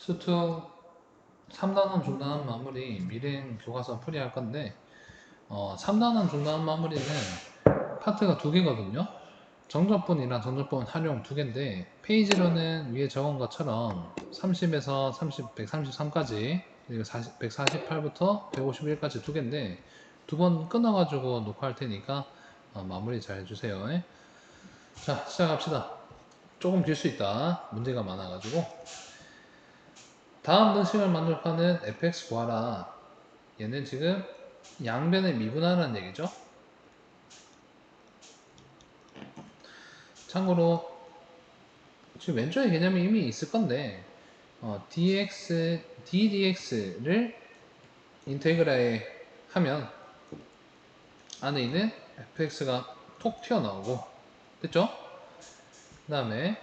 수투 3단원 중단원 마무리 미래 교과서 풀이할 건데 3단원 중단원 마무리는 파트가 두 개거든요. 정적분이랑 정적분 활용 두 개인데 페이지로는 위에 적은 것처럼 30에서 133까지 그리고 148부터 151까지 두 개인데 두 번 끊어가지고 녹화할 테니까 마무리 잘 해주세요. 자, 시작합시다. 조금 길 수 있다. 문제가 많아가지고. 다음 등식을 만족하는 fx 구하라. 얘는 지금 양변을 미분하라는 얘기죠. 참고로 지금 왼쪽에 개념이 이미 있을 건데 ddx를 인테그라에 하면 안에 있는 fx가 톡 튀어나오고 됐죠? 그 다음에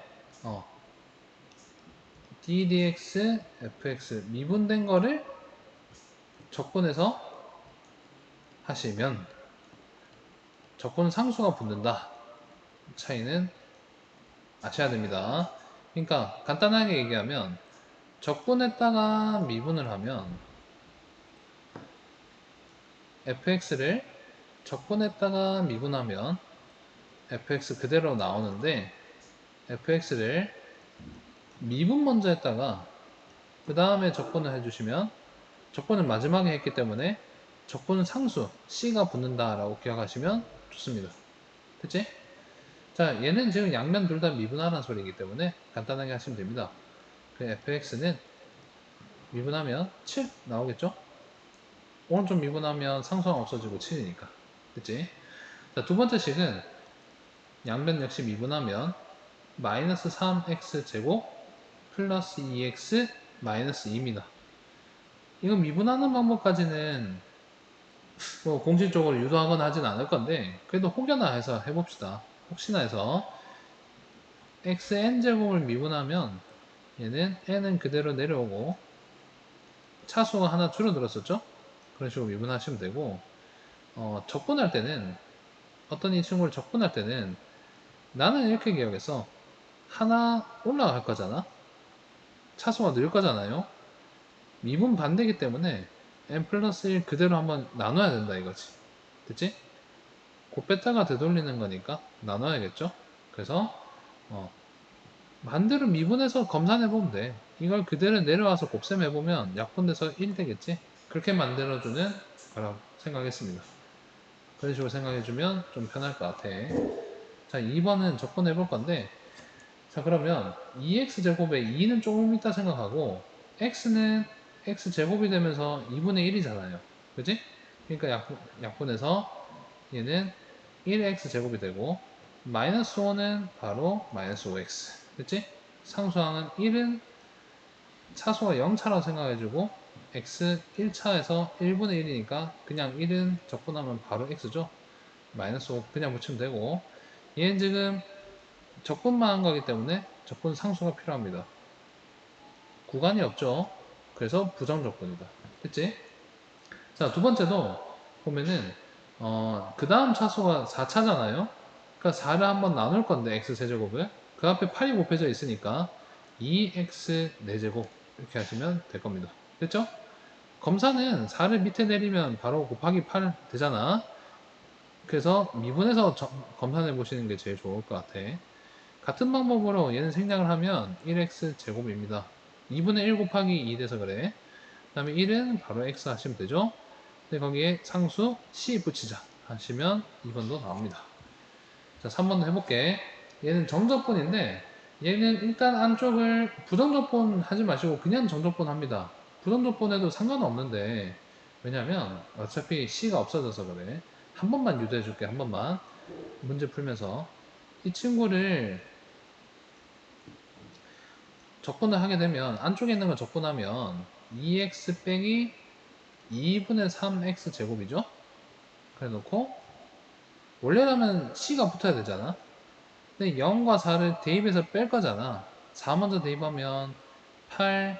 ddx fx 미분된 거를 적분해서 하시면 적분 상수가 붙는다. 차이는 아셔야 됩니다. 그러니까 간단하게 얘기하면 적분했다가 미분을 하면 fx를 적분했다가 미분하면 fx 그대로 나오는데 fx를 미분 먼저 했다가 그 다음에 적분을 해주시면 적분을 마지막에 했기 때문에 적분은 상수 c가 붙는다 라고 기억하시면 좋습니다. 됐지? 자, 얘는 지금 양면 둘 다 미분하라는 소리이기 때문에 간단하게 하시면 됩니다. 그 fx는 미분하면 7 나오겠죠? 오른쪽 미분하면 상수항 없어지고 7이니까. 됐지? 자, 두 번째 식은 양변 역시 미분하면 마이너스 3x 제곱 플러스 2x 마이너스 2입니다. 이거 미분하는 방법까지는 뭐 공식적으로 유도하거나 하진 않을 건데 그래도 혹여나 해서 해봅시다. 혹시나 해서 xn제곱을 미분하면 얘는 n은 그대로 내려오고 차수가 하나 줄어들었었죠? 그런 식으로 미분하시면 되고 적분할 때는 어떤 이 친구를 적분할 때는 나는 이렇게 기억해서 하나 올라갈 거잖아. 차수가 늘 거잖아요. 미분 반대이기 때문에 n 플러스 1 그대로 한번 나눠야 된다 이거지. 됐지? 곱뺐다가 되돌리는 거니까 나눠야겠죠? 그래서 반대로 미분해서 검산해보면 돼. 이걸 그대로 내려와서 곱셈해보면 약분돼서 1 되겠지? 그렇게 만들어주는 거라고 생각했습니다. 그런 식으로 생각해주면 좀 편할 것 같아. 자, 2번은 적분해볼 건데 자, 그러면 2x제곱에 2는 조금 있다 생각하고 x는 x제곱이 되면서 2분의 1이잖아요. 그지? 그러니까 약분해서 얘는 1x제곱이 되고 마이너스 5는 바로 마이너스 5x. 그치? 상수항은 1은 차수가 0차라고 생각해주고 x 1차에서 1분의 1이니까 그냥 1은 적분하면 바로 x죠. 마이너스 5 그냥 붙이면 되고 얘는 지금 적분만 한 거기 때문에 적분 상수가 필요합니다. 구간이 없죠. 그래서 부정적분이다. 됐지? 자, 두 번째도 보면은 그 다음 차수가 4차잖아요. 그러니까 4를 한번 나눌 건데 x세제곱을 그 앞에 8이 곱해져 있으니까 2x 4제곱 이렇게 하시면 될 겁니다. 됐죠? 검사는 4를 밑에 내리면 바로 곱하기 8 되잖아. 그래서 미분해서 검사해 보시는 게 제일 좋을 것 같아. 같은 방법으로 얘는 생략을 하면 1x 제곱입니다. 2분의 1 곱하기 2 돼서 그래. 그 다음에 1은 바로 x 하시면 되죠. 근데 거기에 상수 c 붙이자 하시면 2번도 나옵니다. 자, 3번도 해볼게. 얘는 정적분인데 얘는 일단 안쪽을 부정적분 하지 마시고 그냥 정적분 합니다. 부정적분 해도 상관은 없는데 왜냐면 어차피 c가 없어져서 그래. 한 번만 유도해 줄게. 한 번만 문제 풀면서 이 친구를 적분을 하게 되면 안쪽에 있는 걸 적분하면 2x 빼기 2분의 3x 제곱이죠. 그래 놓고 원래라면 c가 붙어야 되잖아. 근데 0과 4를 대입해서 뺄 거잖아. 4 먼저 대입하면 8,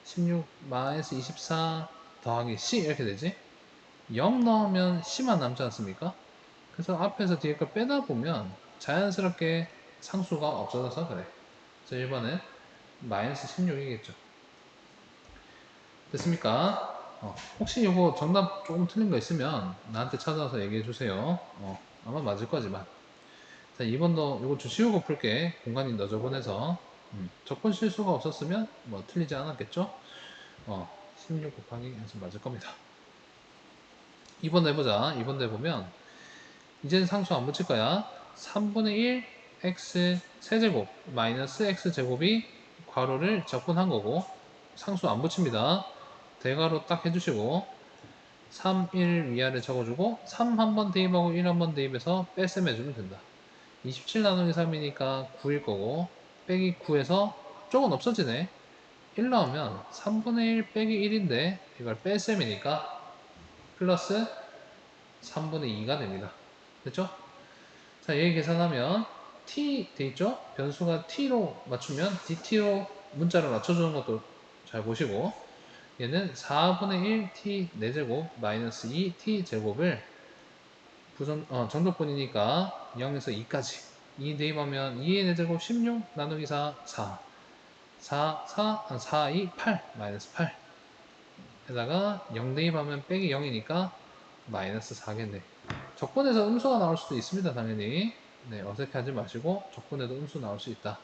16, 마이너스 24 더하기 c 이렇게 되지. 0 넣으면 c만 남지 않습니까? 그래서 앞에서 뒤에 걸 빼다 보면 자연스럽게 상수가 없어져서 그래. 그래서 1번은 마이너스 16이겠죠. 됐습니까? 혹시 이거 정답 조금 틀린 거 있으면 나한테 찾아와서 얘기해 주세요. 아마 맞을 거지만. 자, 2번도 이거 좀 쉬운 거 풀게. 공간이 너저분해서. 적분 실수가 없었으면 뭐 틀리지 않았겠죠? 16 곱하기 해서 맞을 겁니다. 2번도 해보자. 2번도 해보면 이제는 상수 안 붙일 거야. 3분의 1 x 세제곱 마이너스 x 제곱이 괄호를 적분한 거고 상수 안 붙입니다. 대괄호 딱 해주시고 3, 1 위아래 적어주고 3 한 번 대입하고 1 한 번 대입해서 뺄셈 해주면 된다. 27 나누기 3이니까 9일 거고 빼기 9에서 쪽은 없어지네. 1 나오면 3분의 1 빼기 1인데 이걸 뺄셈이니까 플러스 3분의 2가 됩니다. 됐죠? 자, 얘 계산하면 t 돼 있죠? 변수가 t로 맞추면 dt로 문자를 맞춰주는 것도 잘 보시고 얘는 4분의 1 t 4제곱 마이너스 2 t 제곱을 정적분이니까 0에서 2까지 2 대입하면 2의 4제곱 16 나누기 4 4 2 8 마이너스 8 에다가 0 대입하면 빼기 0이니까 마이너스 4겠네. 적분에서 음수가 나올 수도 있습니다. 당연히. 네, 어색하지 마시고 적분에도 음수 나올 수 있다.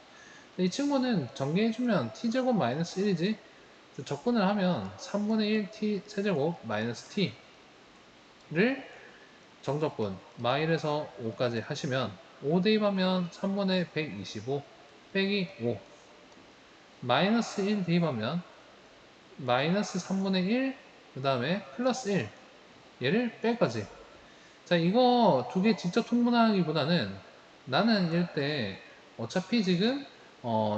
이 친구는 전개해주면 t제곱 마이너스 1이지. 적분을 하면 3분의 1 t 세제곱 마이너스 t를 정적분 마일에서 5까지 하시면 5 대입하면 3분의 125 빼기 5 마이너스 1 대입하면 마이너스 3분의 1 그 다음에 플러스 1 얘를 뺄 거지. 자, 이거 두 개 직접 통분하기보다는 나는 이럴 때 어차피 지금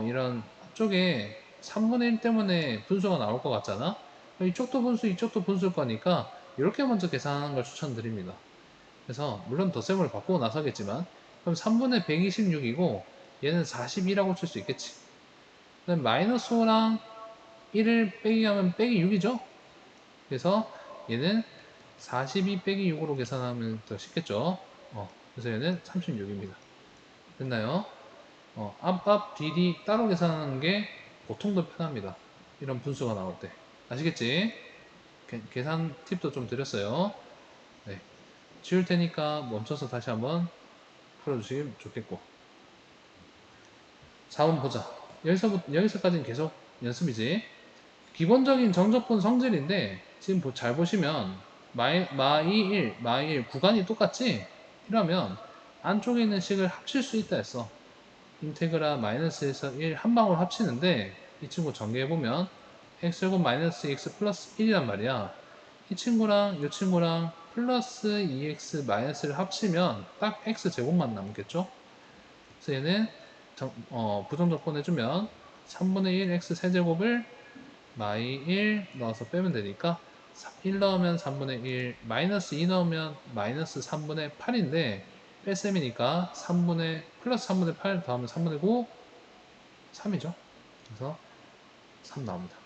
이런 앞쪽에 3분의 1 때문에 분수가 나올 것 같잖아. 이쪽도 분수 이쪽도 분수일 거니까 이렇게 먼저 계산하는 걸 추천드립니다. 그래서 물론 덧셈을 바꾸고 나서겠지만 그럼 3분의 126이고 얘는 42라고 칠 수 있겠지. 그다음 마이너스 5랑 1을 빼기 하면 빼기 6이죠. 그래서 얘는 42 빼기 6으로 계산하면 더 쉽겠죠. 그래서 얘는 36입니다. 됐나요? 앞, 뒤 따로 계산하는 게 보통 더 편합니다. 이런 분수가 나올 때. 아시겠지? 계산 팁도 좀 드렸어요. 네. 지울 테니까 멈춰서 다시 한번 풀어주시면 좋겠고. 4번 보자. 여기서까지는 계속 연습이지. 기본적인 정적분 성질인데, 지금 잘 보시면, 마이 1 구간이 똑같지? 이러면, 안쪽에 있는 식을 합칠 수 있다 했어. 인테그라 마이너스에서 1 한 방울 합치는데, 이 친구 전개해보면, x제곱 마이너스 x 플러스 1이란 말이야. 이 친구랑 이 친구랑 플러스 2x 마이너스를 합치면 딱 x제곱만 남겠죠? 그래서 얘는 부정적분 해주면 3분의 1 x 세제곱을 마이 1 넣어서 빼면 되니까 1 넣으면 3분의 1 마이너스 2 넣으면 마이너스 3분의 8인데 뺄셈이니까 플러스 3분의 8 더하면 3분의 9 3이죠. 그래서 3 나옵니다.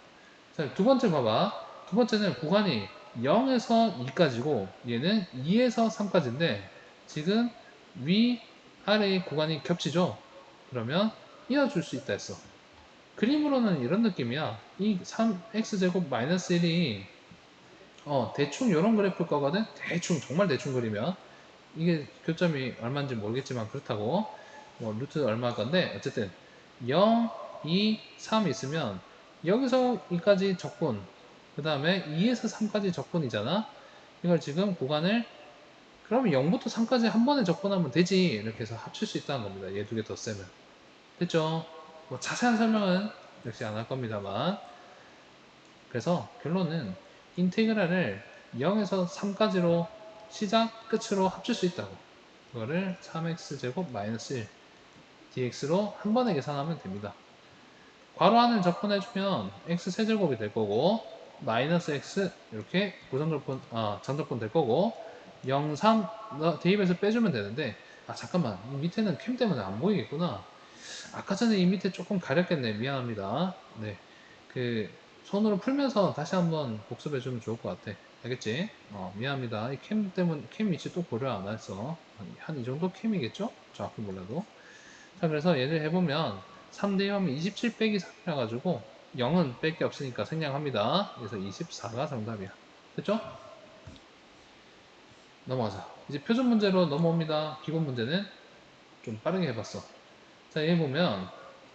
자, 두 번째 봐봐. 두 번째는 구간이 0에서 2까지고 얘는 2에서 3까지인데 지금 위 아래의 구간이 겹치죠. 그러면 이어줄 수 있다 했어. 그림으로는 이런 느낌이야. 이 3x제곱 마이너스 1이 대충 이런 그래프일 거거든. 대충 정말 대충 그리면 이게 교점이 얼마인지 모르겠지만 그렇다고 뭐 루트 얼마일 건데 어쨌든 0, 2, 3 있으면 여기서 2까지 적분 그 다음에 2에서 3까지 적분이잖아. 이걸 지금 구간을 그러면 0부터 3까지 한 번에 적분하면 되지 이렇게 해서 합칠 수 있다는 겁니다. 얘 두 개 덧셈을. 됐죠? 뭐 자세한 설명은 역시 안 할 겁니다만 그래서 결론은 인테그랄을 0에서 3까지로 시작 끝으로 합칠 수 있다고. 그거를 3x제곱 마이너스 1 dx로 한 번에 계산하면 됩니다. 괄호 안을 적분해주면 x세제곱이 될 거고 마이너스 x 이렇게 정적분 될 거고 0, 3 대입해서 빼주면 되는데 잠깐만 이 밑에는 캠 때문에 안 보이겠구나. 아까 전에 이 밑에 조금 가렸겠네. 미안합니다. 네, 그 손으로 풀면서 다시 한번 복습해주면 좋을 것 같아. 알겠지? 미안합니다. 이 캠 때문에 캠 위치 또 고려 안 했어. 한 이 정도 캠이겠죠? 정확히 몰라도. 자, 그래서 얘를 해보면 3 대입하면 27 빼기 3이라 가지고 0은 뺄 게 없으니까 생략합니다. 그래서 24가 정답이야. 됐죠? 넘어가자. 이제 표준 문제로 넘어옵니다. 기본 문제는 좀 빠르게 해봤어. 자, 얘 보면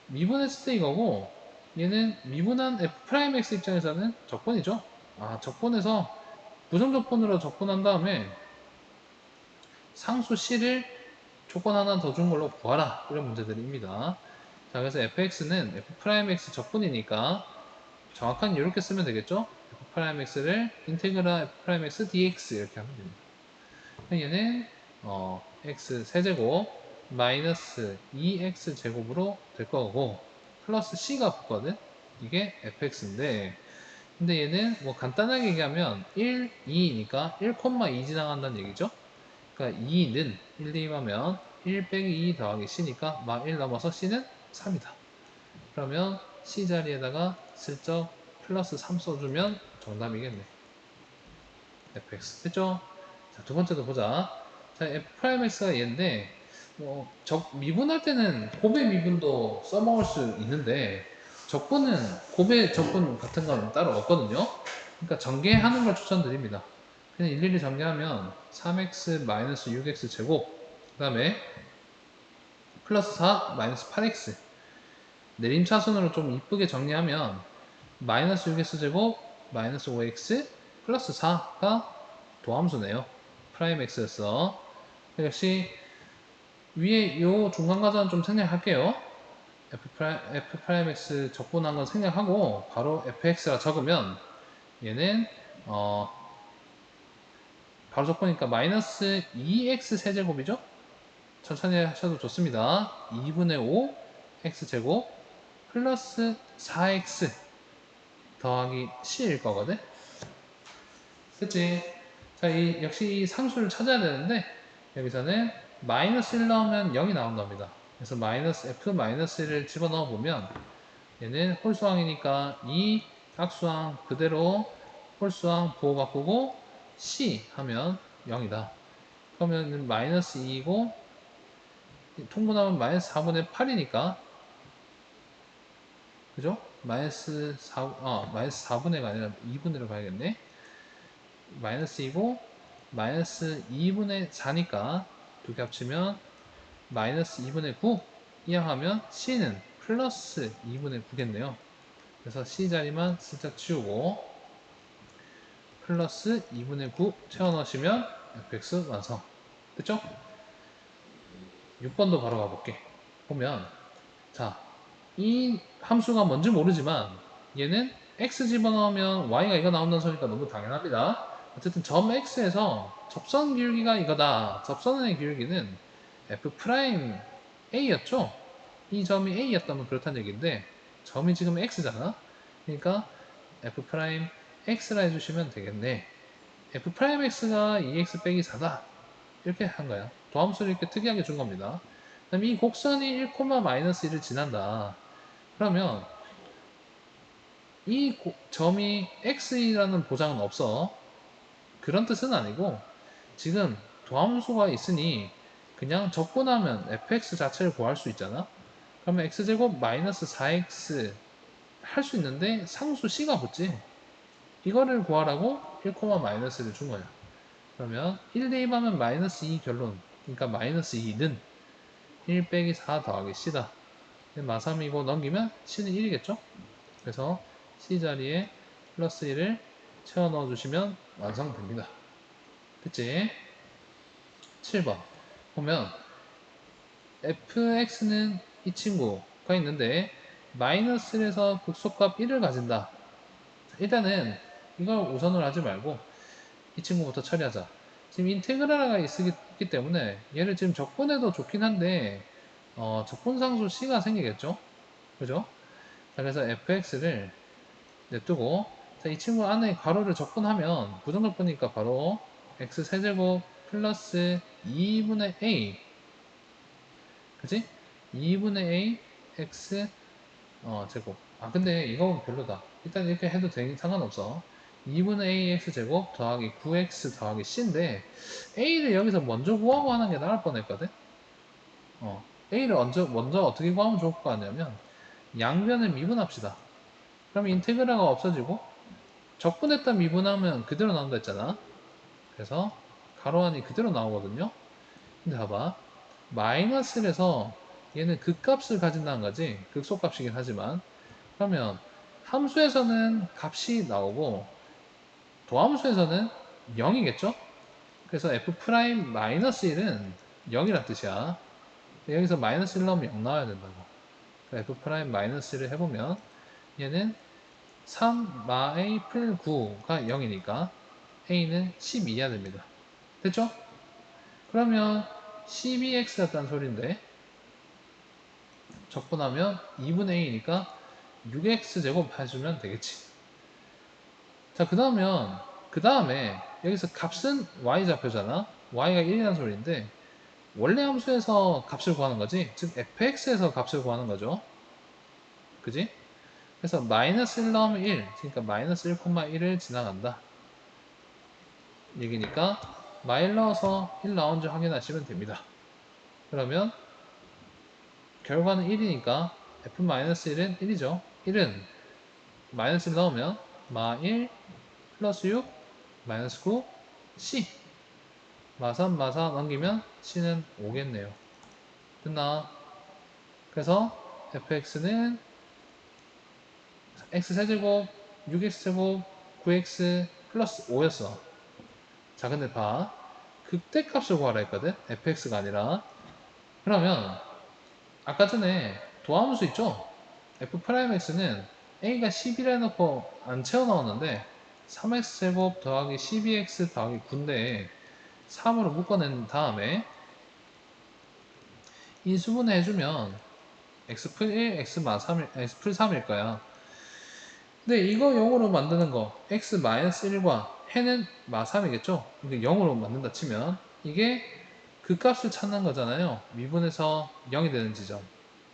미분했을 때 이거고, 얘는 미분한 f'x 입장에서는 적분이죠. 아, 적분해서 부정적분으로 적분한 다음에 상수 c를 조건 하나 더 준 걸로 구하라. 이런 문제들입니다. 자, 그래서 fx는 f'x 적분이니까 정확한 이렇게 쓰면 되겠죠? f'x를 인테그랄 f'x dx 이렇게 하면 됩니다. 얘는 x 세제곱 마이너스 2x 제곱으로 될 거고 플러스 c가 붙거든. 이게 fx인데 근데 얘는 뭐 간단하게 얘기하면 1, 2니까 1,2 지나간다는 얘기죠. 그러니까 2는 1 대입하면 1 빼기 2 더하기 c니까 막 1 넘어서 c는 3이다. 그러면 c 자리에다가 슬쩍 플러스 3 써주면 정답이겠네. fx 됐죠? 자, 두 번째도 보자. 자, f'x가 얘인데 미분할 때는 곱의 미분도 써먹을 수 있는데 적분은 곱의 적분 같은 건 따로 없거든요. 그러니까 전개하는 걸 추천드립니다. 그냥 일일이 전개하면 3x 마이너스 6x 제곱 그 다음에 플러스 4 마이너스 8x 내림차순으로 좀 이쁘게 정리하면 마이너스 6x 제곱 마이너스 5x 플러스 4가 도함수네요. 프라임 x였어. 역시 위에 요 중간과정은 좀 생략할게요. f 프라임 x 적분한 건 생략하고 바로 fx라 적으면 얘는 바로 적으니까 마이너스 2x 세제곱이죠? 천천히 하셔도 좋습니다. 2분의 5 x제곱 플러스 4x 더하기 c일 거거든? 그치? 자, 역시 이 상수를 찾아야 되는데 여기서는 마이너스 1 넣으면 0이 나온답니다. 그래서 마이너스 f 마이너스 1을 집어넣어 보면 얘는 홀수항이니까 이 약수항 그대로 홀수항 부호 바꾸고 c 하면 0이다. 그러면 마이너스 2이고 통분하면 마이너스 4분의 8이니까 그죠? 마이너스 4분의가 아니라 2분의로 가야겠네. 마이너스 2고 마이너스 2분의 4니까 두 개 합치면 마이너스 2분의 9 이항하면 c는 플러스 2분의 9겠네요. 그래서 c 자리만 슬쩍 치우고 플러스 2분의 9 채워 넣으시면 fx 완성. 됐죠? 6번도 바로 가볼게. 보면 자, 이 함수가 뭔지 모르지만 얘는 x 집어넣으면 y가 이거 나온다는 소리가 너무 당연합니다. 어쨌든 점 x에서 접선 기울기가 이거다. 접선의 기울기는 f 프라임 a였죠. 이 점이 a였다면 그렇다는 얘기인데 점이 지금 x잖아. 그러니까 f 프라임 x라 해주시면 되겠네. f 프라임 x가 2x 빼기 4다. 이렇게 한 거야. 도함수를 이렇게 특이하게 준 겁니다. 그다음 이 곡선이 1, 마이너스 1을 지난다. 그러면 이 점이 x라는 보장은 없어. 그런 뜻은 아니고 지금 도함수가 있으니 그냥 적분하면 fx 자체를 구할 수 있잖아. 그러면 x제곱 마이너스 4x 할 수 있는데 상수 c가 붙지. 이거를 구하라고 1, 마이너스를 준 거야. 그러면 1 대입하면 마이너스 2 결론. 그러니까 마이너스 2는 1 빼기 4 더하기 c다. 마삼이고 넘기면 c는 1이겠죠? 그래서 C 자리에 플러스 1을 채워 넣어 주시면 완성됩니다. 됐지? 7번 보면 fx는 이 친구가 있는데 마이너스 1에서 극소값 1을 가진다. 일단은 이걸 우선으로 하지 말고 이 친구부터 처리하자. 지금 인테그랄가 있기 때문에 얘를 지금 적분해도 좋긴 한데 적분상수 c가 생기겠죠? 그죠? 자, 그래서 fx를 냅두고 자, 이 친구 안에 괄호를 적분하면 부정적분이니까 바로 x 세제곱 플러스 2분의 a 그치? 2분의 a x 제곱 근데 이거 별로다. 일단 이렇게 해도 상관없어. 2분의 a x 제곱 더하기 9x 더하기 c인데 a를 여기서 먼저 구하고 하는 게 나을 뻔했거든. a를 먼저 어떻게 구하면 좋을 것 같냐면 양변을 미분합시다. 그럼 인테그랄가 없어지고 적분했다 미분하면 그대로 나온다 했잖아. 그래서 가로 안이 그대로 나오거든요. 근데 봐봐. 마이너스 1에서 얘는 극값을 가진다는 거지. 극소값이긴 하지만. 그러면 함수에서는 값이 나오고 도함수에서는 0이겠죠? 그래서 f'-1은 0이란 뜻이야. 여기서 마이너스 1 넣으면 0 나와야 된다고. f'-1을 해보면 얘는 3마A 풀 9가 0이니까 a는 12해야 됩니다. 됐죠? 그러면 12x였다는 소리인데 적분하면 2분의 a니까 6x제곱 해주면 되겠지. 자, 그 다음에 여기서 값은 y좌표잖아. y가 1이라는 소리인데 원래 함수에서 값을 구하는 거지. 즉 fx에서 값을 구하는 거죠. 그지? 그래서 마이너스 1 넣으면 1, 그러니까 마이너스 1,1을 지나간다 얘기니까 마일 넣어서 1 나온지 확인하시면 됩니다. 그러면 결과는 1이니까 f-1은 1이죠. 1은 마이너스 1 넣으면 마1 플러스 6 마이너스 9 c 마3 마4 넘기면 c는 5겠네요. 됐나? 그래서 fx는 x세제곱 6x제곱 9x 플러스 5였어. 자, 근데 봐. 극대값을 구하라 했거든? fx가 아니라. 그러면 아까 전에 도함수 있죠? f'x는 a가 10이라 해놓고 안 채워 넣었는데 3x제곱 더하기 12x 더하기 9인데 3으로 묶어낸 다음에 인수분해 해주면 x풀 1, x풀 3일 거야. 근데 이거 0으로 만드는 거 x-1과 해는 마3이겠죠? 이게 0으로 만든다 치면 이게 그 값을 찾는 거잖아요. 미분에서 0이 되는 지점.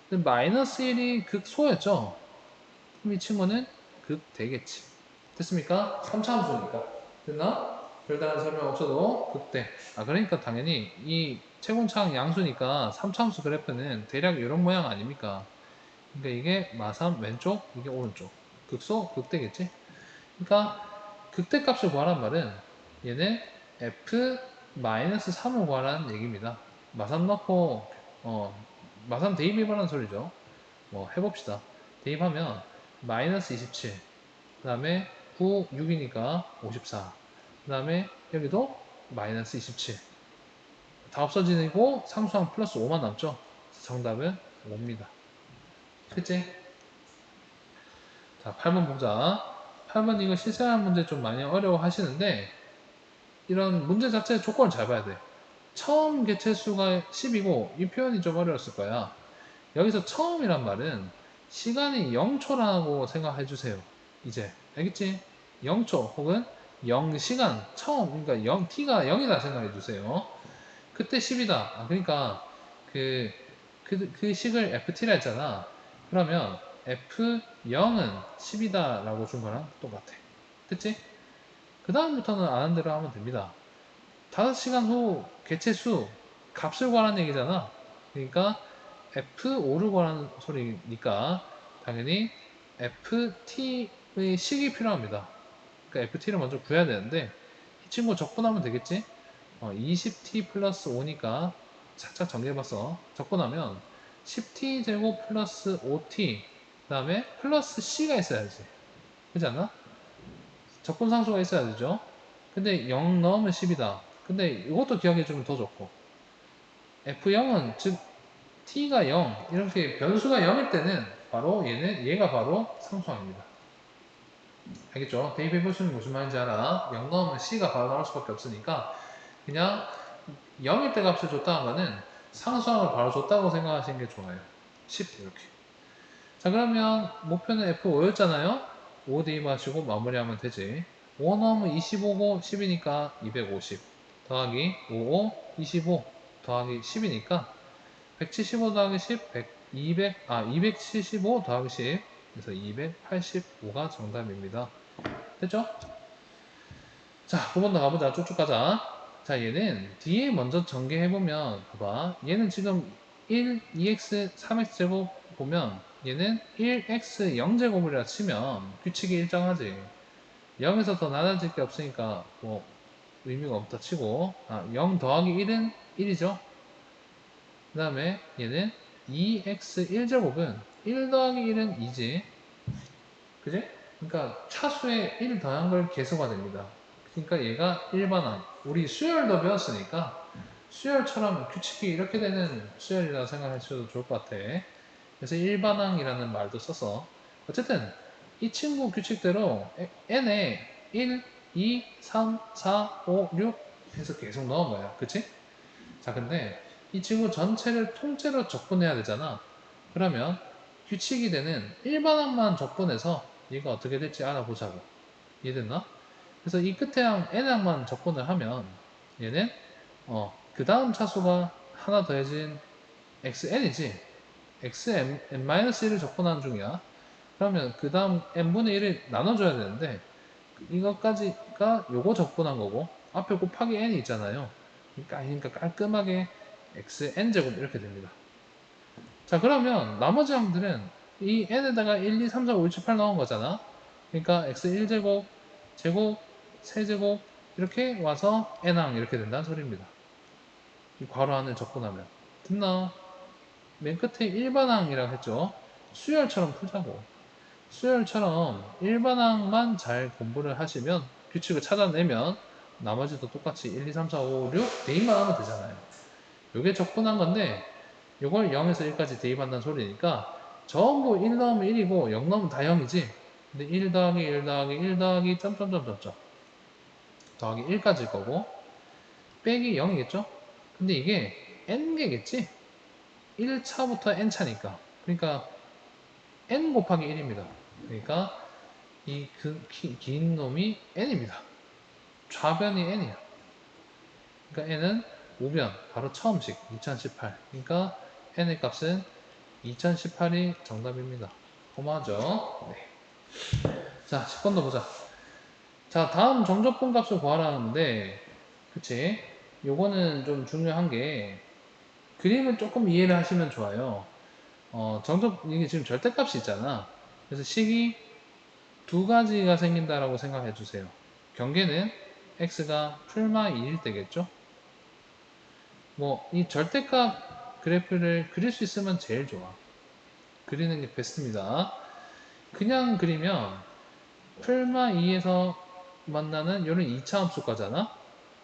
근데 마이너스 1이 극소였죠? 그럼 이 친구는 극대겠지. 됐습니까? 3차 함수니까. 됐나? 별다른 설명 없어도 극대. 아, 그러니까 당연히 이 채공차항 양수니까 3차 함수 그래프는 대략 이런 모양 아닙니까? 그러니까 이게 마3 왼쪽, 이게 오른쪽. 극소, 극대겠지? 그러니까 극대값을 구하란 말은 얘는 f-3을 구하라는 얘기입니다. 마3 넣고 마3 대입해보라는 소리죠. 뭐 해봅시다. 대입하면 마이너스 27, 그 다음에 9, 6이니까 54, 그 다음에 여기도 마이너스 27. 다 없어지고 상수항 플러스 5만 남죠. 정답은 5입니다. 그치? 자, 8번 보자. 8번 이거 실생활 문제 좀 많이 어려워 하시는데 이런 문제 자체의 조건을 잘 봐야 돼. 처음 개체수가 10이고 이 표현이 좀 어려웠을 거야. 여기서 처음이란 말은 시간이 0초라고 생각해 주세요. 이제 알겠지? 0초 혹은 0시간 처음, 그러니까 0t가 0이다 생각해 주세요. 그때 10이다. 그러니까 그 식을 ft라 했잖아. 그러면 f0은 10이다 라고 준 거랑 똑같아. 됐지? 그 다음부터는 아는 대로 하면 됩니다. 5시간 후 개체수 값을 구하라는 얘기잖아. 그러니까 F5를 구하라는 소리니까 당연히 FT의 식이 필요합니다. 그러니까 FT를 먼저 구해야 되는데 이 친구 적분하면 되겠지? 20T 플러스 5니까 착착 정리해봤어. 적분하면 10T 제곱 플러스 5T 그 다음에 플러스 C가 있어야지. 그렇지 않나? 적분상수가 있어야 되죠. 근데 0 넣으면 10이다. 근데 이것도 기억해주면 더 좋고 F0은 즉 t가 0 이렇게 변수가 0일 때는 바로 얘가 바로 상수항입니다. 알겠죠? 대입해보시면 무슨 말인지 알아? 0 넣으면 c가 바로 나올 수밖에 없으니까 그냥 0일 때 값을 줬다는 거는 상수항을 바로 줬다고 생각하시는 게 좋아요. 10 이렇게. 자, 그러면 목표는 F5였잖아요. 5 대입하시고 마무리하면 되지. 5 넣으면 25고 10이니까 250 더하기 55 25 더하기 10이니까 175 더하기 10 275 더하기 10 그래서 285가 정답입니다. 됐죠? 자, 9번 더 가보자. 쭉쭉 가자. 자, 얘는 뒤에 먼저 전개해보면 봐봐. 얘는 지금 1, 2x, 3x제곱 보면 얘는 1x 0제곱이라 치면 규칙이 일정하지. 0에서 더 나눠질 게 없으니까 뭐 의미가 없다 치고 0 더하기 1은 1이죠. 그 다음에 얘는 2x 1제곱은 1 더하기 1은 2지. 그지? 그러니까 차수에 1 더한 걸 계수가 됩니다. 그러니까 얘가 일반항. 우리 수열도 배웠으니까 수열처럼 규칙이 이렇게 되는 수열이라고 생각하셔도 좋을 것 같아. 그래서 일반항이라는 말도 써서 어쨌든 이 친구 규칙대로 n에 1, 2, 3, 4, 5, 6 해서 계속 넣은 거야. 그치? 자, 근데 이 친구 전체를 통째로 적분해야 되잖아. 그러면 규칙이 되는 일반항만 적분해서 얘가 어떻게 될지 알아보자고. 이해됐나? 그래서 이 끝에 항 n항만 적분을 하면 얘는 그 다음 차수가 하나 더해진 xn이지. xn-1을 적분하는 중이야. 그러면 그 다음 n분의 1을 나눠줘야 되는데 이것까지가 요거 적분한 거고 앞에 곱하기 n이 있잖아요. 그러니까 깔끔하게 xn제곱 이렇게 됩니다. 자, 그러면 나머지 항들은 이 n에다가 1, 2, 3, 4, 5, 6, 7, 8 넣은 거잖아. 그러니까 x1제곱, 제곱, 세제곱 이렇게 와서 n항 이렇게 된다는 소리입니다. 이 괄호 안을 적분하면. 됐나? 맨 끝에 일반항이라고 했죠. 수열처럼 풀자고. 수열처럼 일반항만 잘 공부를 하시면 규칙을 찾아내면 나머지도 똑같이 1, 2, 3, 4, 5, 6 대입만 하면 되잖아요. 요게 적분한 건데 요걸 0에서 1까지 대입한다는 소리니까 전부 1 넣으면 1이고 0 넣으면 다 0이지. 근데 1 더하기 1 더하기 1 더하기 점점점점점 더하기 1까지일 거고 빼기 0이겠죠? 근데 이게 n개겠지? 1차부터 n차니까. 그러니까 n 곱하기 1입니다. 그러니까 이 긴 놈이 n입니다. 좌변이 n이야. 그러니까 n은 우변, 바로 처음식 2018. 그러니까 n의 값은 2018이 정답입니다. 고마죠? 네. 자, 10번 더 보자. 자, 다음 정적분 값을 구하라는데, 그치? 요거는 좀 중요한 게, 그림을 조금 이해를 하시면 좋아요. 이게 지금 절대값이 있잖아. 그래서 식이 두 가지가 생긴다라고 생각해 주세요. 경계는 x가 풀마 2일 때겠죠? 뭐, 이 절대값 그래프를 그릴 수 있으면 제일 좋아. 그리는 게 베스트입니다. 그냥 그리면 풀마 2에서 만나는 요런 2차 함수과잖아?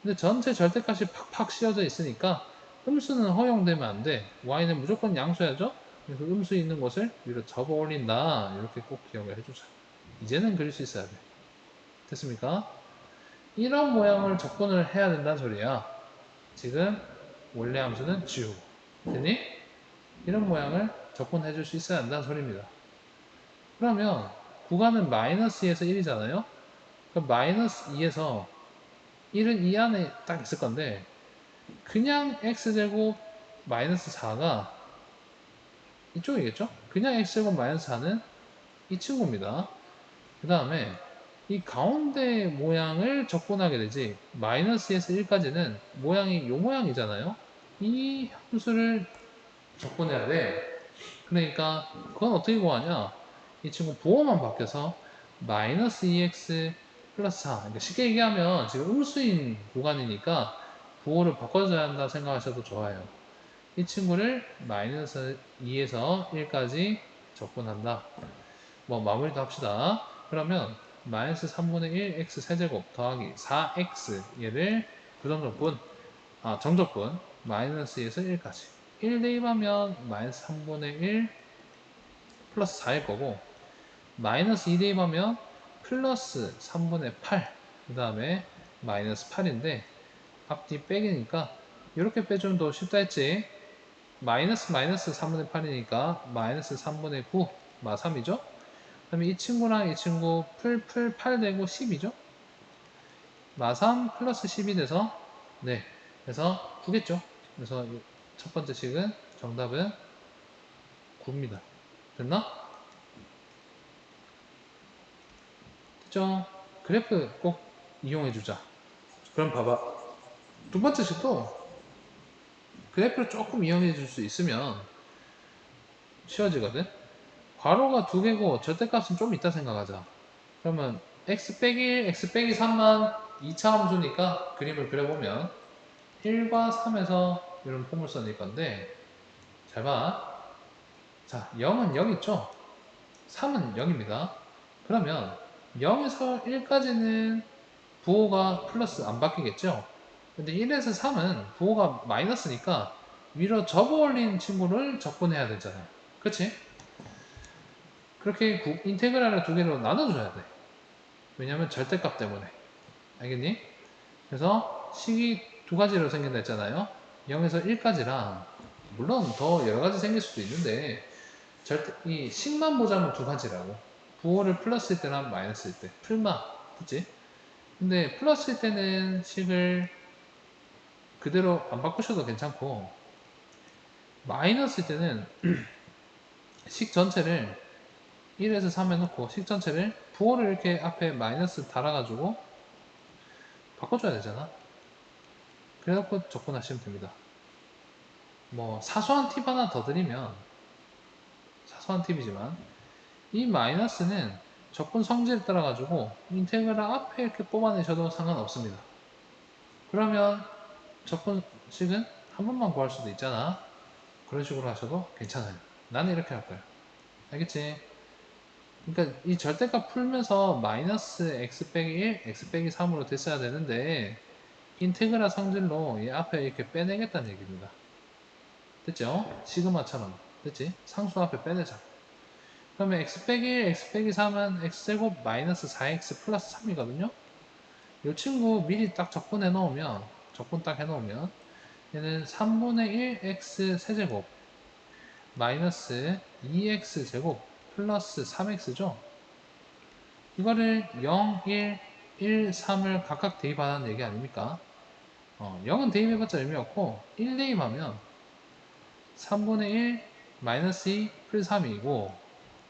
근데 전체 절대값이 팍팍 씌워져 있으니까 음수는 허용되면 안 돼. y는 무조건 양수야죠? 그래서 음수 있는 곳을 위로 접어 올린다. 이렇게 꼭 기억을 해주자. 이제는 그릴 수 있어야 돼. 됐습니까? 이런 모양을 접근을 해야 된다는 소리야. 지금 원래 함수는 지우고. 됐니? 이런 모양을 접근해 줄 수 있어야 한다는 소리입니다. 그러면 구간은 마이너스 2에서 1이잖아요? 그럼 마이너스 2에서 1은 이 안에 딱 있을 건데 그냥 x제곱 마이너스 4가 이쪽이겠죠? 그냥 x제곱 마이너스 4는 이 친구입니다. 그 다음에 이 가운데 모양을 적분하게 되지 마이너스에서 1까지는 모양이 이 모양이잖아요. 이 함수를 적분해야 돼. 그러니까 그건 어떻게 구하냐? 이 친구 부호만 바뀌어서 마이너스 2x 플러스 4. 그러니까 쉽게 얘기하면 지금 음수인 구간이니까 부호를 바꿔줘야 한다 생각하셔도 좋아요. 이 친구를 마이너스 2에서 1까지 적분한다. 뭐 마무리도 합시다. 그러면 마이너스 3분의 1 x 세제곱 더하기 4x 얘를 부정적분, 정적분 마이너스 2에서 1까지 1 대입하면 마이너스 3분의 1 플러스 4일 거고 마이너스 2 대입하면 플러스 3분의 8 그 다음에 마이너스 8인데 앞뒤 빼기니까 이렇게 빼주면 더 쉽다 했지. 마이너스 마이너스 3분의 8이니까 마이너스 3분의 9 마3이죠. 그 다음에 이 친구랑 이 친구 풀 8 되고 10이죠. 마3 플러스 10이 돼서 네, 그래서 9겠죠. 그래서 첫 번째 식은 정답은 9입니다. 됐나? 됐죠? 그래프 꼭 이용해 주자. 그럼 봐봐. 두 번째 식도 그래프를 조금 이용해 줄 수 있으면 쉬워지거든. 괄호가 두 개고 절대값은 좀 있다 생각하자. 그러면 x 빼기 1, x 빼기 3만 2차 함수니까 그림을 그려보면 1과 3에서 이런 폼을 써낼 건데, 잘 봐. 자, 0은 0 있죠? 3은 0입니다. 그러면 0에서 1까지는 부호가 플러스 안 바뀌겠죠? 근데 1에서 3은 부호가 마이너스니까 위로 접어 올린 친구를 적분해야 되잖아요. 그치? 그렇게 인테그랄을 두 개로 나눠줘야 돼. 왜냐면 절대값 때문에. 알겠니? 그래서 식이 두 가지로 생긴다 했잖아요. 0에서 1까지랑, 물론 더 여러 가지 생길 수도 있는데, 이 식만 보자면 두 가지라고. 부호를 플러스일 때랑 마이너스일 때. 풀마. 그치? 근데 플러스일 때는 식을 그대로 안 바꾸셔도 괜찮고, 마이너스일 때는 식 전체를 1에서 3 해놓고 식 전체를 부호를 이렇게 앞에 마이너스 달아가지고 바꿔줘야 되잖아. 그래갖고 접근하시면 됩니다. 뭐 사소한 팁 하나 더 드리면, 사소한 팁이지만 이 마이너스는 접근 성질에 따라 가지고 인테그랄 앞에 이렇게 뽑아내셔도 상관없습니다. 그러면 접근식은 한 번만 구할 수도 있잖아. 그런 식으로 하셔도 괜찮아요. 나는 이렇게 할 거야. 알겠지? 그러니까 이 절대값 풀면서 마이너스 x 빼기 1, x 빼기 3으로 됐어야 되는데, 인테그랄 성질로 이 앞에 이렇게 빼내겠다는 얘기입니다. 됐죠? 시그마처럼. 됐지? 상수 앞에 빼내자. 그러면 x 빼기 1, x 빼기 3은 x제곱 마이너스 4x 플러스 3이거든요? 이 친구 미리 딱 적분해 놓으면, 적분 딱 해 놓으면, 얘는 3분의 1 x 세제곱 마이너스 2x 제곱 플러스 3x죠? 이거를 0, 1, 1, 3을 각각 대입하라는 얘기 아닙니까? 0은 대입해봤자 의미 없고 1 대입하면 3분의 1 마이너스 2 플러스 3이고,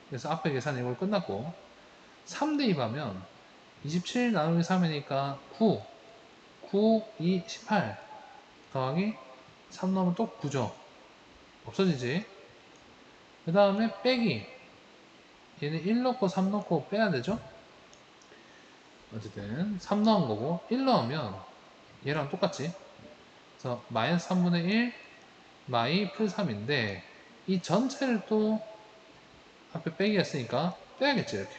그래서 앞에 계산 이걸 끝났고, 3 대입하면 27 나누기 3이니까 9, 9, 2, 18 더하기 3 넣으면 또 9죠. 없어지지. 그 다음에 빼기, 얘는 1 넣고 3 넣고 빼야 되죠. 어쨌든 3 넣은 거고 1 넣으면 얘랑 똑같지. 그래서 마이너스 3분의 1 마이 플 3인데 이 전체를 또 앞에 빼기였으니까 빼야겠지. 이렇게.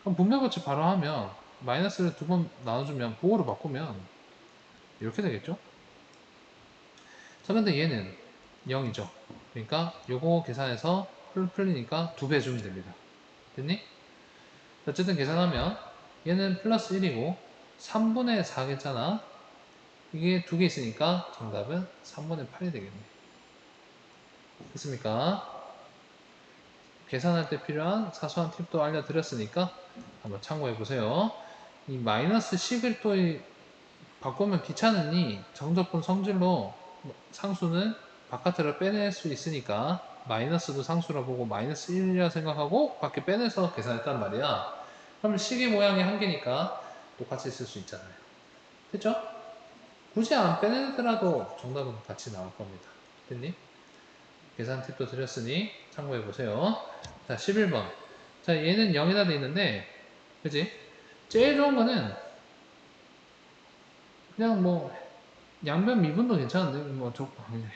그럼 분배법칙 바로 하면 마이너스를 두 번 나눠주면 부호로 바꾸면 이렇게 되겠죠. 자, 근데 얘는 0이죠. 그러니까 요거 계산해서 풀리니까 2배 주면 됩니다. 됐니? 어쨌든 계산하면 얘는 플러스 1이고 3분의 4겠잖아. 이게 두 개 있으니까 정답은 3분의 8이 되겠네. 됐습니까? 계산할 때 필요한 사소한 팁도 알려드렸으니까 한번 참고해 보세요. 이 마이너스 식을 또 바꾸면 귀찮으니 정적분 성질로 상수는 바깥으로 빼낼 수 있으니까 마이너스도 상수라 보고 마이너스 1이라 생각하고 밖에 빼내서 계산했단 말이야. 그러면 식의 모양이 한 개니까 똑같이 쓸 수 있잖아요. 됐죠? 굳이 안 빼내더라도 정답은 같이 나올 겁니다. 됐니? 계산 팁도 드렸으니 참고해 보세요. 자, 11번. 자, 얘는 0이다 돼 있는데, 그지? 제일 좋은 거는 그냥 뭐 양변 미분도 괜찮은데 뭐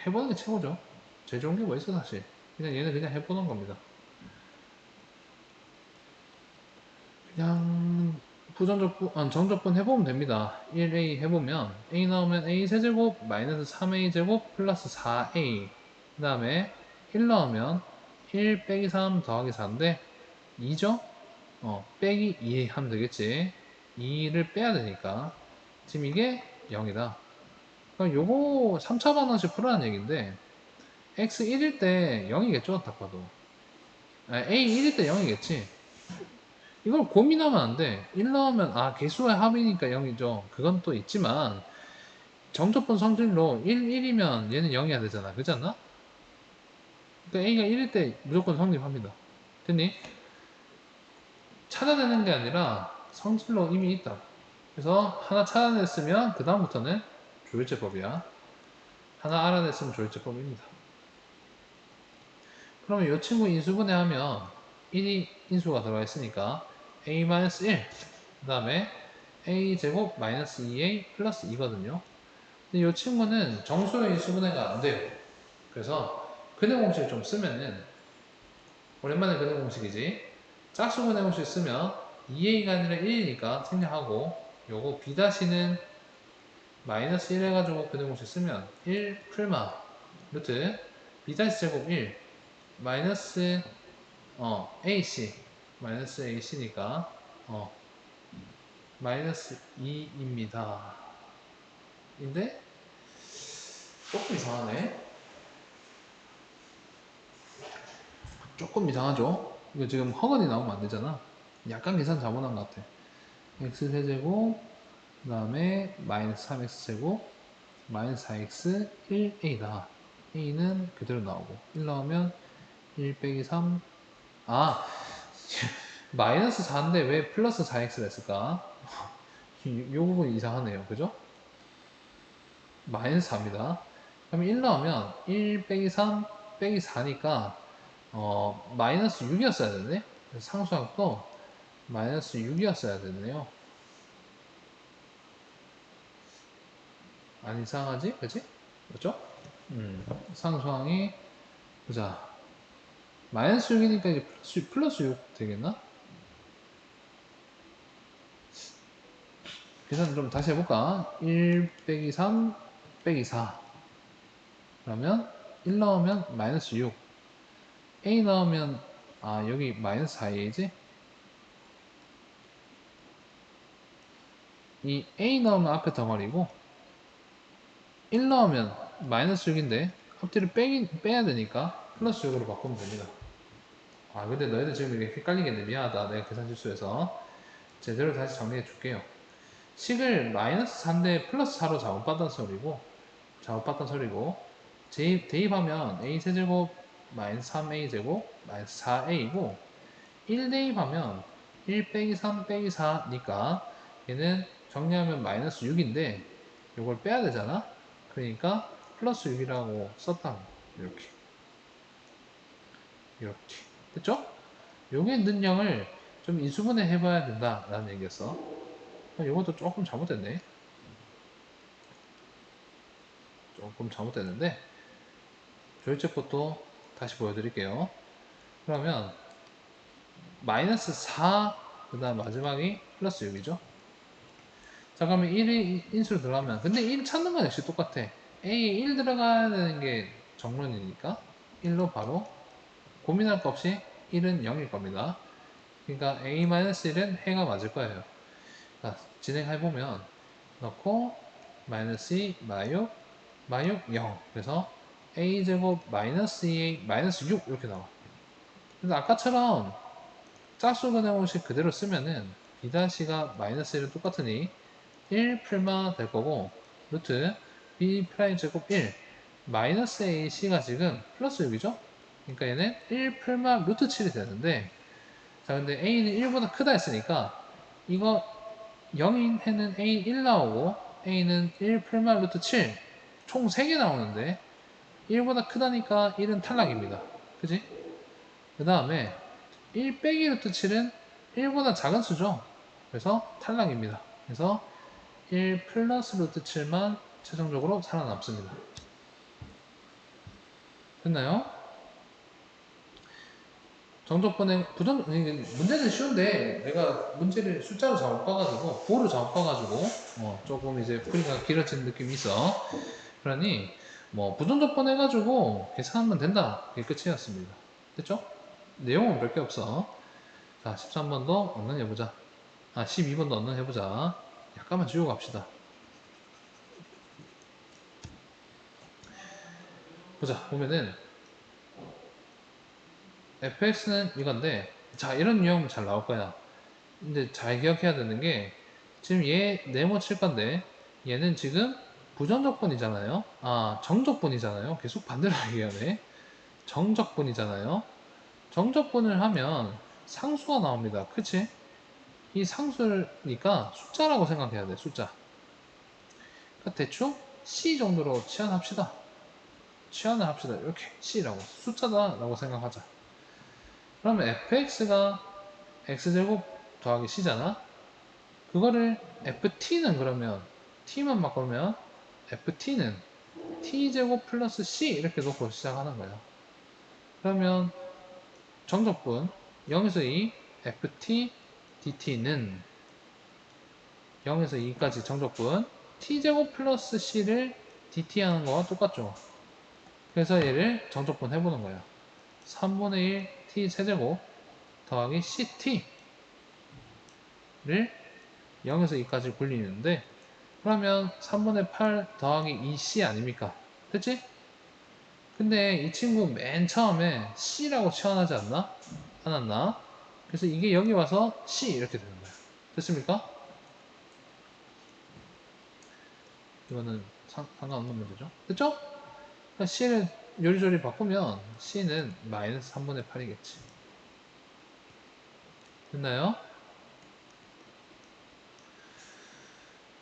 해보는 게 최고죠. 제일 좋은 게 뭐 있어 사실. 그냥 얘는 그냥 해보는 겁니다. 그냥 정적분 해보면 됩니다. 1a 해보면 a 나오면 a 세제곱 마이너스 3a 제곱 플러스 4a, 그 다음에 1 나오면 1 빼기 3 더하기 4인데 2죠? 빼기 2 하면 되겠지. 2를 빼야 되니까 지금 이게 0이다. 그럼 요거 3차 반원식 풀어라는 얘기인데, x 1일 때 0이겠죠? 딱 봐도. a 1일 때 0이겠지. 이걸 고민하면 안 돼. 1 넣으면 개수의 합이니까 0이죠. 그건 또 있지만 정적분 성질로 1, 1이면 얘는 0이어야 되잖아. 그렇지 않나? 그러니까 a가 1일 때 무조건 성립합니다. 됐니? 찾아내는 게 아니라 성질로 이미 있다. 그래서 하나 찾아냈으면 그 다음부터는 조율제법이야. 하나 알아냈으면 조율제법입니다. 그러면 이 친구 인수분해하면 1이 인수가 들어가 있으니까 a-1 그 다음에 a제곱 마이너스 2a 플러스 2거든요. 근데 이 친구는 정수로 인수분해가 안 돼요. 그래서 근해 공식을 좀 쓰면은 오랜만에 근해 공식이지. 짝수 근해 공식 쓰면 2a가 아니라 1이니까 생략하고 요거 b-는 마이너스 1 해가지고 근해 공식 쓰면 1 풀마 루트 b-제곱 1 마이너스 AC 마이너스 AC니까 마이너스 2입니다. 근데 조금 이상하네. 조금 이상하죠? 이거 지금 허건이 나오면 안 되잖아. 약간 계산 잘못한 것 같아. x세제곱 그 다음에 마이너스 3x제곱 마이너스 4x 1a다. a는 그대로 나오고 1 나오면 1 빼기 3 아 마이너스 4인데 왜 플러스 4x를 했을까? 요 부분이 이상하네요. 그죠? 마이너스 4입니다. 그럼 1 나오면 1 빼기 3 빼기 4니까 마이너스 6이었어야 되네. 상수항도 마이너스 6이었어야 되네요. 안 이상하지? 그치? 맞죠? 상수항이 보자. 마이너스 6이니까 이제 플러스 6 되겠나? 계산 좀 다시 해볼까? 1 빼기 3 빼기 4 그러면 1 나오면 마이너스 6 A 나오면 여기 마이너스 4a지? 이 A 나오면 앞에 덩어리고 1 나오면 마이너스 6인데 앞뒤를 빼야 되니까 플러스 6으로 바꾸면 됩니다. 근데 너희들 지금 이렇게 헷갈리겠네. 미안하다. 내가 계산 실수해서 제대로 다시 정리해 줄게요. 식을 마이너스 4인데 플러스 4로 작업받던 소리고 대입하면 a세제곱 마이너스 3a제곱 마이너스 4a고 1 대입하면 1 빼기 3 빼기 4니까 얘는 정리하면 마이너스 6인데 이걸 빼야 되잖아. 그러니까 플러스 6이라고 썼다고. 이렇게 됐죠? 요게 능량을 좀 인수분해 해봐야 된다 라는 얘기였어. 이것도 조금 잘못됐네. 조금 잘못됐는데 조일제 것도 다시 보여드릴게요. 그러면 마이너스 4 그 다음 마지막이 플러스 6이죠. 자 그러면 1이 인수로 들어가면 근데 1 찾는 건 역시 똑같아. A에 1 들어가야 되는 게 정론이니까 1로 바로 고민할 거 없이 1은 0일 겁니다. 그러니까 A-1은 해가 맞을 거예요. 자, 진행해보면 넣고 마이너스 2, 마육 0 그래서 A제곱 마이너스 2A 마이너스 6 이렇게 나와. 근데 아까처럼 짝수근해 공식 그대로 쓰면은 B-가 마이너스 1은 똑같으니 1 풀마 될 거고 루트 B 프라임 제곱 1 마이너스 AC가 지금 플러스 6이죠? 그러니까 얘는 1 풀마 루트 7이 되는데 자 근데 A는 1보다 크다 했으니까 이거 0인 해는 A 1 나오고 A는 1 풀마 루트 7 총 3개 나오는데 1보다 크다니까 1은 탈락입니다. 그지? 그 다음에 1 빼기 루트 7은 1보다 작은 수죠. 그래서 탈락입니다. 그래서 1 플러스 루트 7만 최종적으로 살아남습니다. 됐나요? 정적분의 문제는 쉬운데 내가 문제를 숫자로 잘못 봐가지고 보로 잘못 봐가지고 조금 이제 풀이가 길어지는 느낌이 있어. 그러니 뭐 부정적분 해가지고 계산하면 된다. 그게 끝이었습니다. 됐죠? 내용은 별 게 없어. 자 13번도 언능 해보자. 12번도 언능 해보자. 약간만 지우고 갑시다. 보자 보면은 fx는 이건데 자 이런 유형 잘 나올 거야. 근데 잘 기억해야 되는 게 지금 얘 네모 칠 건데 얘는 지금 부정적분이잖아요. 정적분이잖아요. 계속 반대로 얘기하네. 정적분이잖아요. 정적분을 하면 상수가 나옵니다. 그치? 이 상수니까 숫자라고 생각해야 돼. 숫자. 그러니까 대충 C 정도로 치환합시다. 치환을 합시다. 이렇게 C라고 숫자다 라고 생각하자. 그러면 fx가 x제곱 더하기 c잖아. 그거를 ft는 그러면 t만 바꾸면 ft는 t제곱 플러스 c 이렇게 놓고 시작하는 거야. 그러면 정적분 0에서 2 ft dt는 0에서 2까지 정적분 t제곱 플러스 c를 dt 하는 거와 똑같죠. 그래서 얘를 정적분 해보는 거야. 3분의 1 t 세제곱 더하기 ct 를 0에서 2까지 굴리는데, 그러면 3분의 8 더하기 2c 아닙니까? 됐지? 근데 이 친구 맨 처음에 c라고 치환하지 않았나? 그래서 이게 여기 와서 c 이렇게 되는 거야. 됐습니까? 이거는 상관없는 문제죠. 됐죠? 그러니까 c를 요리조리 바꾸면 c는 마이너스 3분의 8이겠지. 됐나요?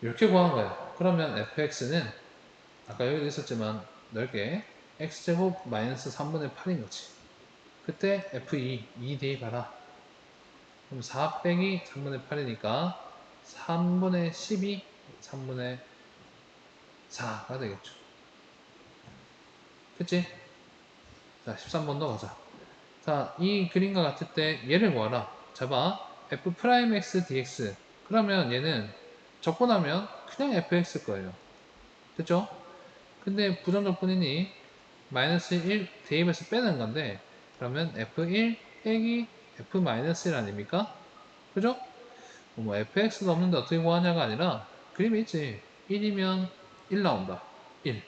이렇게 구한 거예요. 그러면 fx는 아까 여기도 있었지만 넓게 x제곱 마이너스 3분의 8인 거지. 그때 f2, 2 대입하라. 그럼 4 빼기 3분의 8이니까 3분의 12, 3분의 4가 되겠죠. 그치? 자, 13번 더 가자. 자, 이 그림과 같을 때 얘를 구하라. 잡아. f'x dx. 그러면 얘는 적분하면 그냥 fx 거예요. 됐죠? 근데 부정적분이니 마이너스 1 대입해서 빼는 건데, 그러면 f1 빼기 f-1 아닙니까? 그죠? 뭐 fx도 없는데 어떻게 구하냐가 아니라 그림이 있지. 1이면 1 나온다. 1.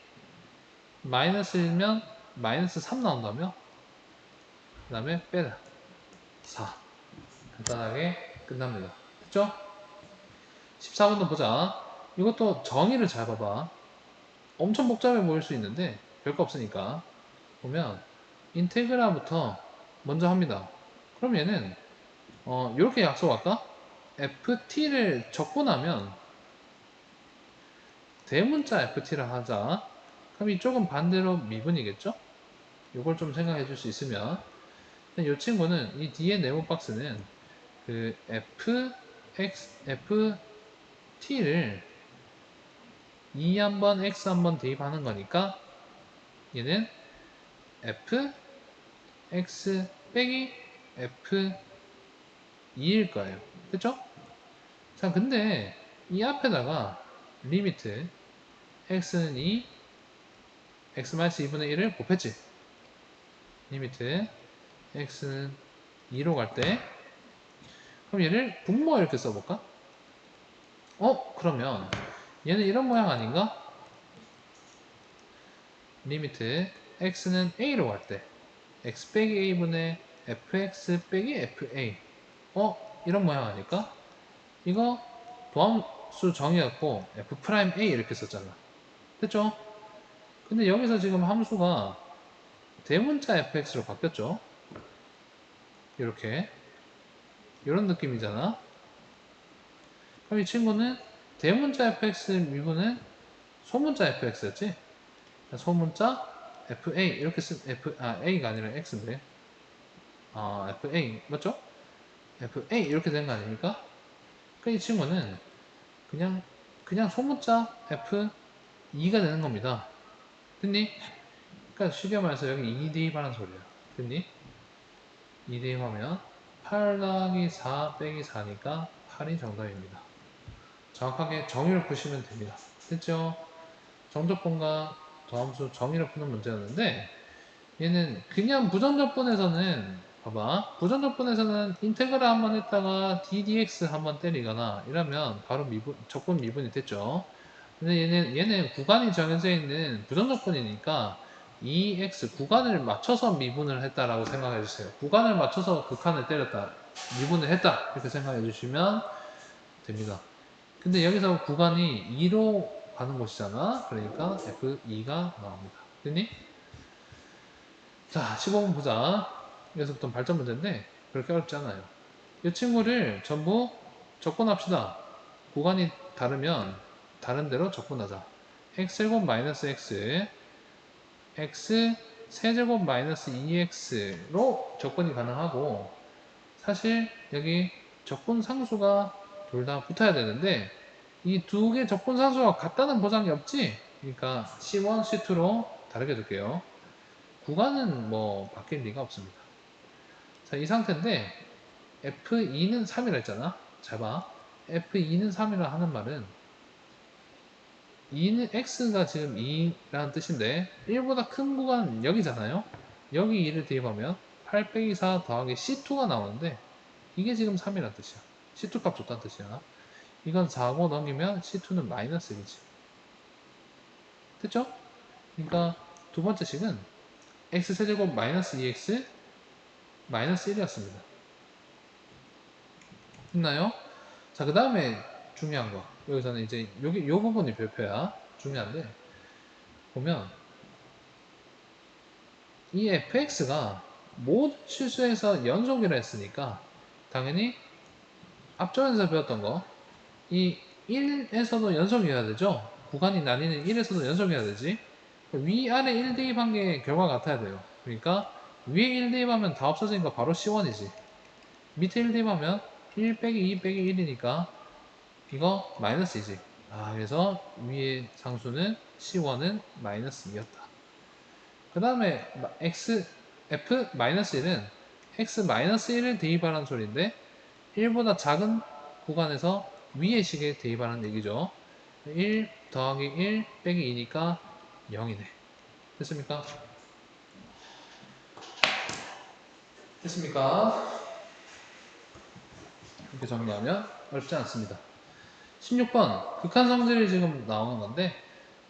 마이너스 1면 마이너스 3 나온다며? 그 다음에 빼라. 4. 간단하게 끝납니다. 됐죠? 14번도 보자. 이것도 정의를 잘 봐봐. 엄청 복잡해 보일 수 있는데 별거 없으니까. 보면 인테그라부터 먼저 합니다. 그럼 얘는 이렇게 약속할까? ft를 적분하면 대문자 ft를 하자. 그럼 이쪽은 반대로 미분이겠죠? 이걸 좀 생각해 줄 수 있으면, 이 친구는 이 뒤에 네모 박스는 그 ft를 2 한번 x 한번 대입하는 거니까 얘는 fx 빼기 f2일 거예요. 그쵸? 자, 근데 이 앞에다가 리미트 x는 2, x-2분의 1을 곱했지. 리미트 x는 2로 갈 때, 그럼 얘를 분모 이렇게 써볼까? 그러면 얘는 이런 모양 아닌가? 리미트 x는 a로 갈 때 x 빼기 a분의 fx 빼기 fa. 이런 모양 아닐까? 이거 도함수 정의였고 f'A 이렇게 썼잖아. 됐죠? 근데 여기서 지금 함수가 대문자 fx로 바뀌었죠? 이렇게 이런 느낌이잖아. 그럼 이 친구는 대문자 fx 미분은 소문자 fx였지? 소문자 fa 이렇게 a가 아니라 x인데, fa 맞죠? fa 이렇게 된 거 아닙니까? 그럼 이 친구는 그냥 소문자 f2가 되는 겁니다. 됐니? 그러니까 쉽게 말해서 여기 2 대입하는 소리야. 됐니? 2 대입하면 8 더하기 4 빼기 4니까 8이 정답입니다. 정확하게 정의를 푸시면 됩니다. 됐죠? 정적분과 도함수 정의를 푸는 문제였는데, 얘는 그냥 부정적분에서는 봐봐, 부정적분에서는 인테그랄 한번 했다가 ddx 한번 때리거나 이러면 바로 적분 미분이 됐죠. 근데 얘는 구간이 정해져 있는 부정적분이니까 2x 구간을 맞춰서 미분을 했다라고 생각해 주세요. 구간을 맞춰서 극한을 때렸다, 미분을 했다, 이렇게 생각해 주시면 됩니다. 근데 여기서 구간이 2로 가는 곳이잖아. 그러니까 F2가 나옵니다. 됐니? 자, 15번 보자. 여기서부터 발전 문제인데 그렇게 어렵지 않아요. 이 친구를 전부 적분합시다. 구간이 다르면 다른 대로 적분하자. x제곱 마이너스 x x 세제곱 마이너스 2x로 접근이 가능하고, 사실 여기 적분 상수가 둘 다 붙어야 되는데 이 두 개 적분 상수가 같다는 보장이 없지. 그러니까 C1, C2로 다르게 둘게요. 구간은 뭐 바뀔 리가 없습니다. 자, 이 상태인데 F2는 3이라 했잖아. 잘 봐. F2는 3이라 하는 말은 2는 X가 지금 2라는 뜻인데 1보다 큰 구간 여기잖아요. 여기 2를 대입하면 8 빼기 4 더하기 C2가 나오는데 이게 지금 3이라는 뜻이야. C2 값 줬다는 뜻이야. 이건 4고 넘기면 C2는 마이너스 1이지. 됐죠? 그러니까 두 번째 식은 X세제곱 마이너스 2X 마이너스 1이었습니다. 됐나요? 자, 그 다음에 중요한 거. 여기서는 이제 요 부분이 별표야. 중요한데, 보면, 이 fx가 모든 실수에서 연속이라 했으니까, 당연히 앞전에서 배웠던 거, 이 1에서도 연속이어야 되죠? 구간이 나뉘는 1에서도 연속이어야 되지? 위아래 1 대입한 게 결과 같아야 돼요. 그러니까, 위에 1 대입하면 다 없어지니까 바로 C1이지. 밑에 1 대입하면 1 빼기 2 빼기 1이니까 이거 마이너스이지. 아, 그래서 위의 상수는 C1은 마이너스 2였다. 그 다음에 F-1은 X 마이너스 1을 대입하라는 소리인데 1보다 작은 구간에서 위의 식에 대입하라는 얘기죠. 1 더하기 1 빼기 2니까 0이네. 됐습니까? 됐습니까? 이렇게 정리하면 어렵지 않습니다. 16번 극한 성질이 지금 나오는 건데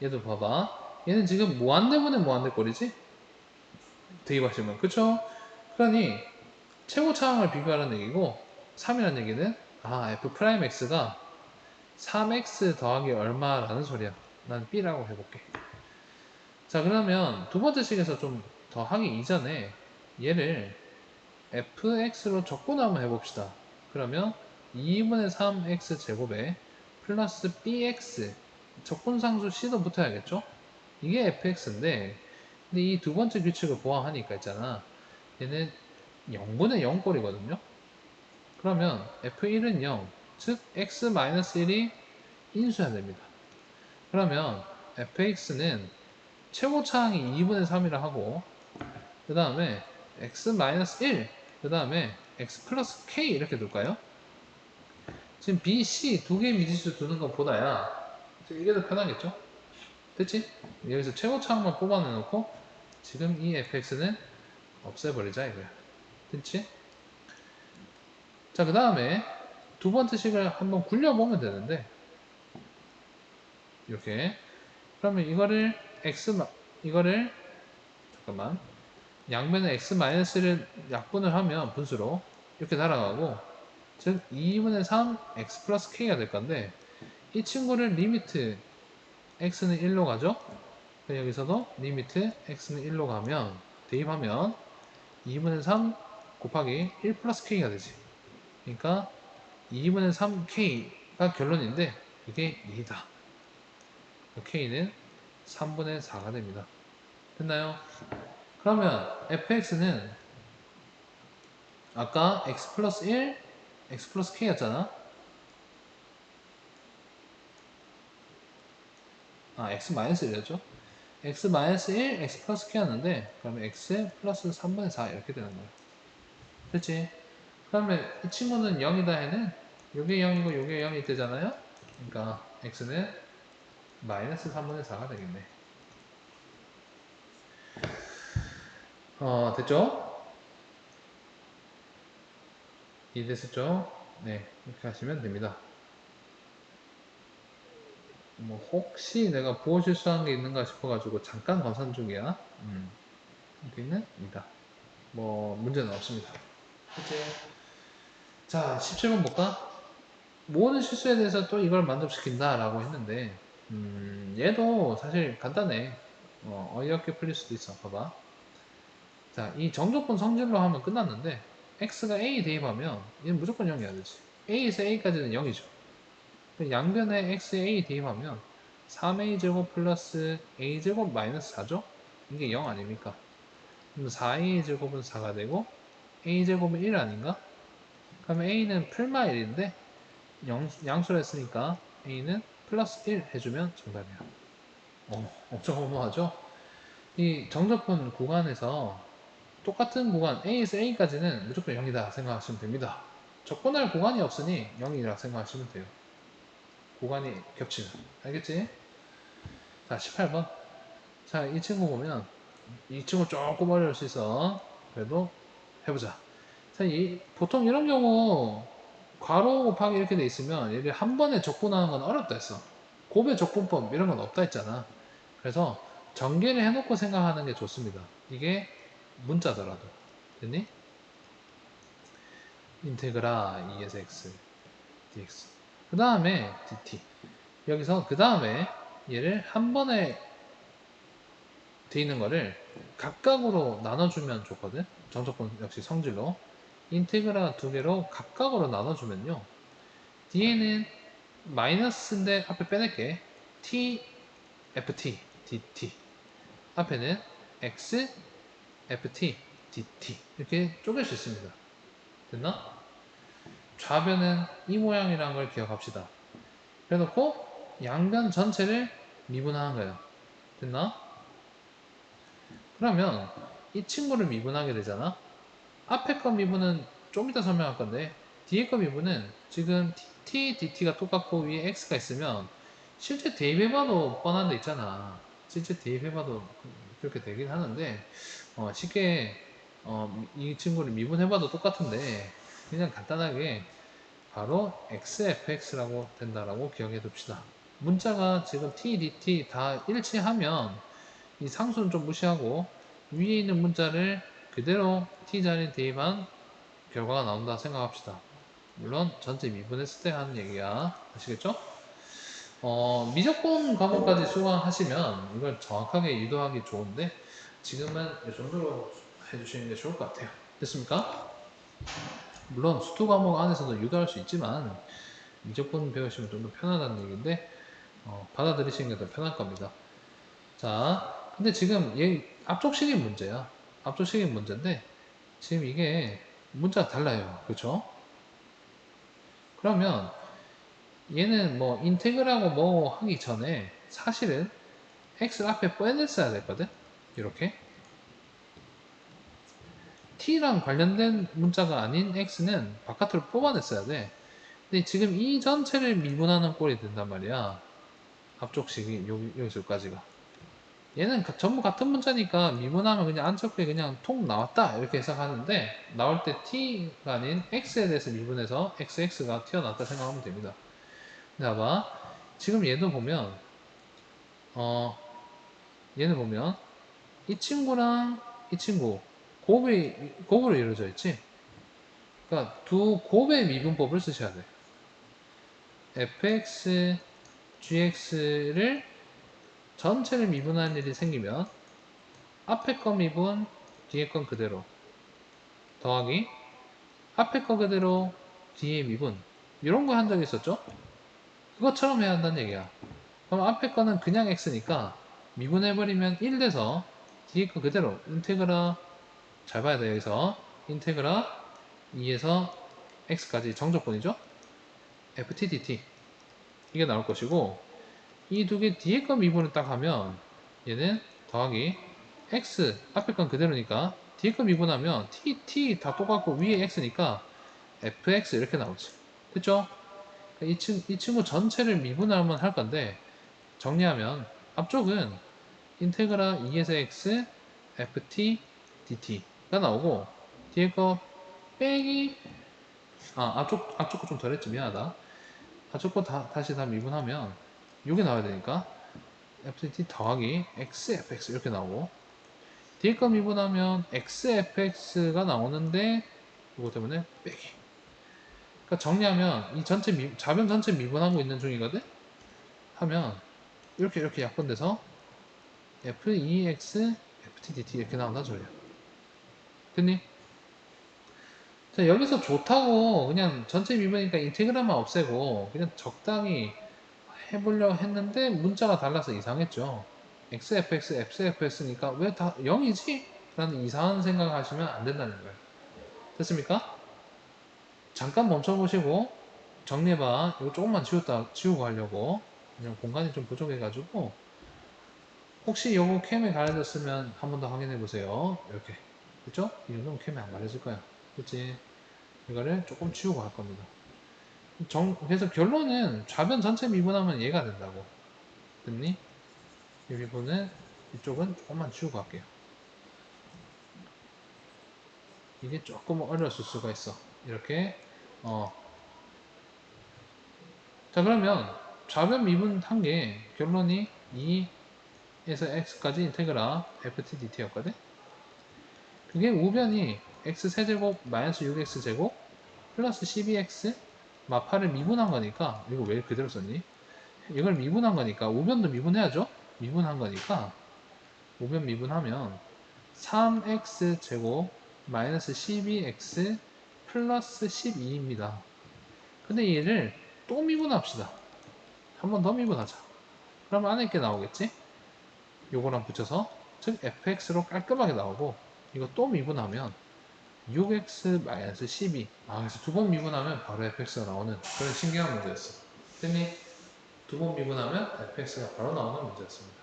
얘도 봐봐. 얘는 지금 무한대분의 무한대꼴이지? 대입하시면 그쵸? 그러니 최고차항을 비교하라는 얘기고 3이라는 얘기는 F'X가 3X 더하기 얼마라는 소리야. 난 B라고 해볼게. 자, 그러면 두 번째 식에서 좀 더 하기 이전에 얘를 Fx로 적분 한번 해봅시다. 그러면 2분의 3x 제곱에 플러스 bx 적분상수 c도 붙어야겠죠? 이게 fx인데 근데 이 두 번째 규칙을 보완하니까 있잖아. 얘는 0분의 0꼴이거든요. 그러면 f1은 0, 즉 x-1이 인수해야 됩니다. 그러면 fx는 최고차항이 2분의 3이라 하고 그 다음에 x-1 그 다음에 x 플러스 k 이렇게 둘까요? 지금 B, C 두 개의 미지수 두는 것보다야 지금 이게 더 편하겠죠? 됐지? 여기서 최고차항만 뽑아내놓고 지금 이 fx는 없애버리자 이거야. 됐지? 자, 그 다음에 두 번째 식을 한번 굴려보면 되는데 이렇게 그러면 이거를 잠깐만 양변에 x-를 약분을 하면 분수로 이렇게 날아가고 즉 2분의 3 x 플러스 k가 될 건데 이 친구를 리미트 x는 1로 가죠. 여기서도 리미트 x는 1로 가면 대입하면 2분의 3 곱하기 1 플러스 k가 되지. 그러니까 2분의 3k가 결론인데 이게 2다. k는 3분의 4가 됩니다. 됐나요? 그러면 fx는 아까 x 플러스 1, x 플러스 k였잖아. x 마이너스 1이었죠. x 마이너스 1, x 플러스 k였는데 그러면 x 플러스 3분의 4 이렇게 되는 거예요. 그렇지? 그러면 이 친구는 0이다 해는 요게 0이고 요게 0이 되잖아요. 그러니까 x는 마이너스 3분의 4가 되겠네. 됐죠? 이해됐었죠? 네, 이렇게 하시면 됩니다. 뭐 혹시 내가 부호 실수한 게 있는가 싶어가지고 잠깐 검산 중이야. 여기는 이다. 뭐 문제는 없습니다. 그치? 자, 17번 볼까? 모든 실수에 대해서 또 이걸 만족시킨다 라고 했는데 얘도 사실 간단해. 어이없게 풀릴 수도 있어. 봐봐. 자, 이 정적분 성질로 하면 끝났는데 x가 a 대입하면 얘는 무조건 0이어야 되지. a에서 a까지는 0이죠. 양변에 x에 a 대입하면 3a제곱 플러스 a제곱 마이너스 4죠? 이게 0 아닙니까? 그럼 4a 제곱은 4가 되고 a 제곱은 1 아닌가? 그러면 a는 풀마 1인데 양수를 했으니까 a는 플러스 1 해주면 정답이야. 엄청 허무하죠? 이 정적분 구간에서 똑같은 구간 A에서 A까지는 무조건 0이다 생각하시면 됩니다. 적분할 구간이 없으니 0이라 생각하시면 돼요. 구간이 겹치는. 알겠지? 자, 18번. 자, 이 친구 보면 이 친구 조금 어려울 수 있어. 그래도 해보자. 자, 보통 이런 경우 괄호 곱하기 이렇게 돼 있으면 얘를 한 번에 적분하는 건 어렵다 했어. 곱의 적분법 이런 건 없다 했잖아. 그래서 전개를 해놓고 생각하는 게 좋습니다. 이게 문자더라도. 됐니? 인테그라 2에서 x dx. 그 다음에 dt. 여기서 그 다음에 얘를 한 번에 돼 있는 거를 각각으로 나눠주면 좋거든. 정적분 역시 성질로. 인테그라 두 개로 각각으로 나눠주면요. 뒤에는 마이너스인데 앞에 빼낼게. t, ft, dt. 앞에는 x, ft, dt. 이렇게 쪼갤 수 있습니다. 됐나? 좌변은 이 모양이라는 걸 기억합시다. 그래놓고 양변 전체를 미분하는 거예요. 됐나? 그러면 이 친구를 미분하게 되잖아. 앞에 거 미분은 좀 이따 설명할 건데 뒤에 거 미분은 지금 t, dt가 똑같고 위에 x가 있으면 실제 대입해봐도 뻔한 데 있잖아. 실제 대입해봐도 그렇게 되긴 하는데 쉽게 이 친구를 미분해봐도 똑같은데 그냥 간단하게 바로 xfx라고 된다라고 기억해 둡시다. 문자가 지금 t, dt 다 일치하면 이 상수는 좀 무시하고 위에 있는 문자를 그대로 t자리에 대입한 결과가 나온다 생각합시다. 물론 전체 미분했을 때 하는 얘기야. 아시겠죠? 미적분 과목까지 수강하시면 이걸 정확하게 유도하기 좋은데 지금은 이 정도로 해주시는 게 좋을 것 같아요. 됐습니까? 물론 수투 과목 안에서도 유도할 수 있지만 미적분 배우시면 좀 더 편하다는 얘기인데 받아들이시는 게 더 편할 겁니다. 자, 근데 지금 얘 앞쪽식이 문제야. 앞쪽식이 문제인데 지금 이게 문자가 달라요. 그렇죠? 그러면 얘는 뭐 인테그라고 뭐 하기 전에 사실은 x 앞에 빼냈어야 됐거든. 이렇게 t랑 관련된 문자가 아닌 x는 바깥으로 뽑아냈어야 돼. 근데 지금 이 전체를 미분하는 꼴이 된단 말이야. 앞쪽식이 여기서까지가. 얘는 전부 같은 문자니까 미분하면 그냥 안쪽에 그냥 통 나왔다 이렇게 해석하는데 나올 때 t가 아닌 x에 대해서 미분해서 xx가 튀어나왔다 생각하면 됩니다. 자, 봐. 지금 얘도 보면 얘는 보면 이 친구랑 이 친구 곱으로 이루어져 있지. 그러니까 두 곱의 미분법을 쓰셔야 돼. fx, gx를 전체를 미분하는 일이 생기면 앞에 거 미분, 뒤에 건 그대로 더하기 앞에 거 그대로 뒤에 미분 이런 거 한 적 있었죠? 그것처럼 해야 한다는 얘기야. 그럼 앞에 거는 그냥 x니까 미분해버리면 1 돼서 뒤에 거 그대로 인테그라 잘 봐야 돼. 여기서 인테그라 2에서 x까지 정적분이죠? ft dt 이게 나올 것이고 이 두 개 뒤에 거 미분을 딱 하면 얘는 더하기 x 앞에 건 그대로니까 뒤에 거 미분하면 t 다 똑같고 위에 x니까 fx 이렇게 나오지. 그쵸? 이 친구 전체를 미분하면 할 건데 정리하면 앞쪽은 인테그라 2에서 x ft dt가 나오고 뒤에 거 빼기 앞쪽 거 좀 덜했지. 미안하다. 앞쪽 거 다시 다 미분하면 이게 나와야 되니까 ft 더하기 xfx 이렇게 나오고 뒤에 거 미분하면 xfx가 나오는데 이거 때문에 빼기. 그러니까 정리하면 이 전체 좌변 전체 미분하고 있는 중이거든. 하면 이렇게 약분돼서 f2x ft-dt 이렇게 나온다는 소리야. 됐니? 자, 여기서 좋다고 그냥 전체 미분이니까 인테그랄만 없애고 그냥 적당히 해보려고 했는데 문자가 달라서 이상했죠. xfx, xfx니까 왜 다 0이지? 라는 이상한 생각을 하시면 안 된다는 거예요. 됐습니까? 잠깐 멈춰보시고 정리해봐. 이거 조금만 지우고 하려고. 그냥 공간이 좀 부족해가지고 혹시 요거 캠에 가려졌으면 한 번 더 확인해보세요. 이렇게. 그쵸? 이 정도면 캠에 안 가려질 거야. 그치? 이거를 조금 지우고 할 겁니다. 그래서 결론은 좌변 전체 미분하면 얘가 된다고. 됐니? 이 미분은 이쪽은 조금만 지우고 할게요. 이게 조금 어려웠을 수가 있어. 이렇게. 자, 그러면 좌변 미분한 게 결론이 2에서 x까지 인테그라 ft dt였거든? 그게 우변이 x세제곱 마이너스 6x제곱 플러스 12x 마파를 미분한 거니까 이거 왜 그대로 썼니? 이걸 미분한 거니까 우변도 미분해야죠? 미분한 거니까 우변 미분하면 3x 제곱 마이너스 12x 플러스 12입니다. 근데 얘를 또 미분합시다. 한 번 더 미분하자. 그럼 안에 게 나오겠지? 요거랑 붙여서 즉 fx로 깔끔하게 나오고 이거 또 미분하면 6x-12 그래서 두 번 미분하면 바로 fx가 나오는 그런 신기한 문제였어. 됐니? 두 번 미분하면 fx가 바로 나오는 문제였습니다.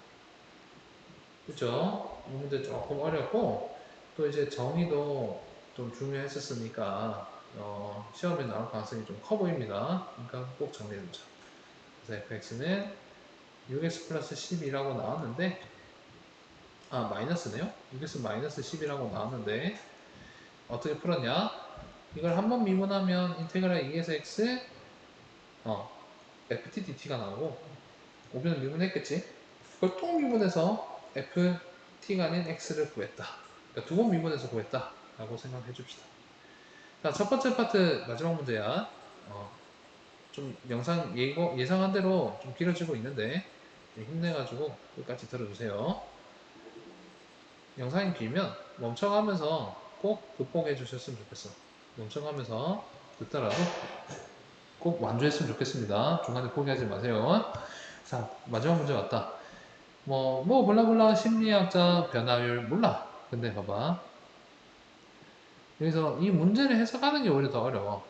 그쵸? 이 문제 조금 어렵고 또 이제 정의도 좀 중요했었으니까 시험에 나올 가능성이 좀 커 보입니다. 그러니까 꼭 정리해두자. 그래서 fx는 6x 플러스 12라고 나왔는데 마이너스네요. 6x 마이너스 10이라고 나왔는데 어떻게 풀었냐? 이걸 한 번 미분하면 인테그랄 2에서 x ft dt가 나오고 오변을 미분했겠지? 그걸 또 미분해서 ft가 아닌 x를 구했다. 그러니까 두 번 미분해서 구했다 라고 생각해 줍시다. 자, 첫 번째 파트 마지막 문제야. 좀 영상 예상한 대로 좀 길어지고 있는데 힘내가지고 끝까지 들어주세요. 영상이 길면 멈춰가면서 꼭 극복해 주셨으면 좋겠어. 멈춰가면서 듣더라도 꼭 완주했으면 좋겠습니다. 중간에 포기하지 마세요. 자, 마지막 문제 왔다. 블라블라 심리학자 변화율 몰라. 근데 봐봐. 여기서 이 문제를 해석하는 게 오히려 더 어려워.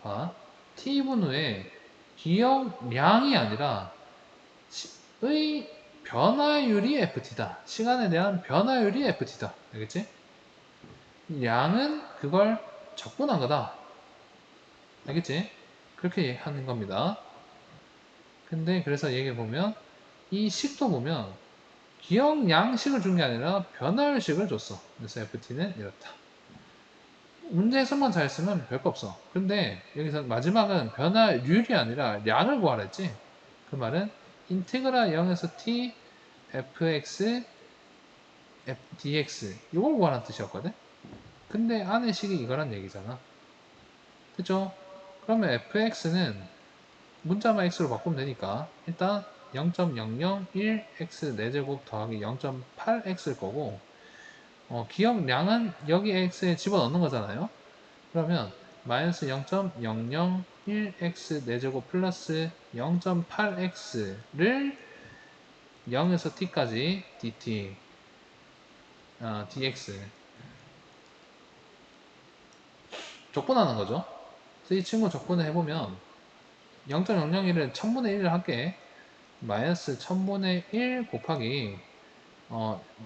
봐. t분 후에 기억량이 아니라 의 변화율이 ft다. 시간에 대한 변화율이 ft다. 알겠지? 양은 그걸 적분한 거다. 알겠지? 그렇게 하는 겁니다. 근데 그래서 얘기해보면 이 식도 보면 기억량식을 준 게 아니라 변화율식을 줬어. 그래서 FT는 이렇다. 문제 해석만 잘 쓰면 별거 없어. 근데 여기서 마지막은 변화율이 아니라 량을 구하라 했지? 그 말은 인테그라 0에서 t fx dx 이걸 구하라는 뜻이었거든? 근데 안의 식이 이거란 얘기잖아. 그죠? 그러면 fx는 문자만 x로 바꾸면 되니까 일단 0.001x 4제곱 더하기 0.8x일 거고 기억량은 여기 x에 집어넣는 거잖아요. 그러면 마이너스 0.001x 4제곱 플러스 0.8x를 0에서 t까지 dt dx 적분하는 거죠. 그래서 이 친구 적분을 해보면 0.001을 1000분의 1을 할게. 마이너스 1000분의 1 곱하기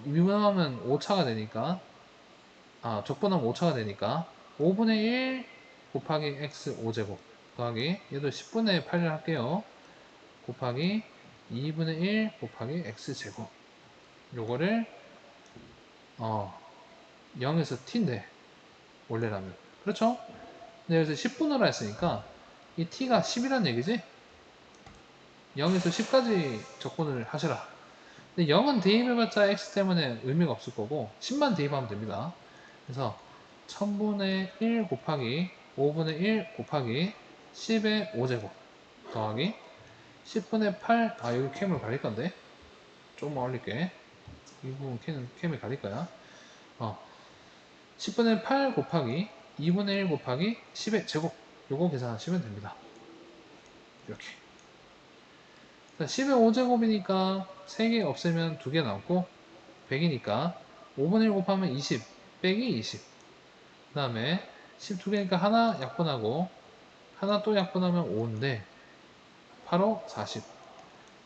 미분하면 5차가 되니까 적분하면 5차가 되니까 5분의 1 곱하기 x 5제곱 더하기 얘도 10분의 8을 할게요. 곱하기 2분의 1 곱하기 x제곱 요거를 0에서 t인데 원래라면 그렇죠? 근데 여기서 10분으로 했으니까 이 t가 10이란 얘기지? 0에서 10까지 적분을 하시라. 근데 0은 대입해봤자 x 때문에 의미가 없을 거고 10만 대입하면 됩니다. 그래서 1000분의 1 곱하기 5분의 1 곱하기 10의 5제곱 더하기 10분의 8 여기 캠을 가릴 건데 조금만 올릴게. 이 부분 캠을 가릴 거야. 10분의 8 곱하기 2분의 1 곱하기 10의 제곱 요거 계산하시면 됩니다. 이렇게. 10의 5제곱이니까 3개 없애면 2개 남고 100이니까 5분의 1 곱하면 20 빼기 20. 그 다음에 12개니까 하나 약분하고 하나 또 약분하면 5인데 8호 40.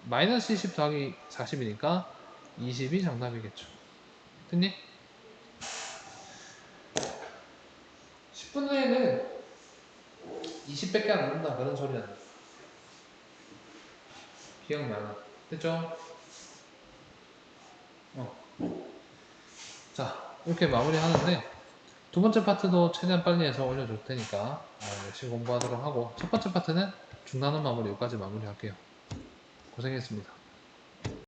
마이너스 20 더하기 40이니까 20이 정답이겠죠. 됐니? 10분 후에는 20밖에 안 남는다 그런 소리야. 기억나. 됐죠? 자, 이렇게 마무리 하는데 두 번째 파트도 최대한 빨리 해서 올려줄 테니까 열심히 공부하도록 하고 첫 번째 파트는 중단원 마무리 여기까지 마무리할게요. 고생했습니다.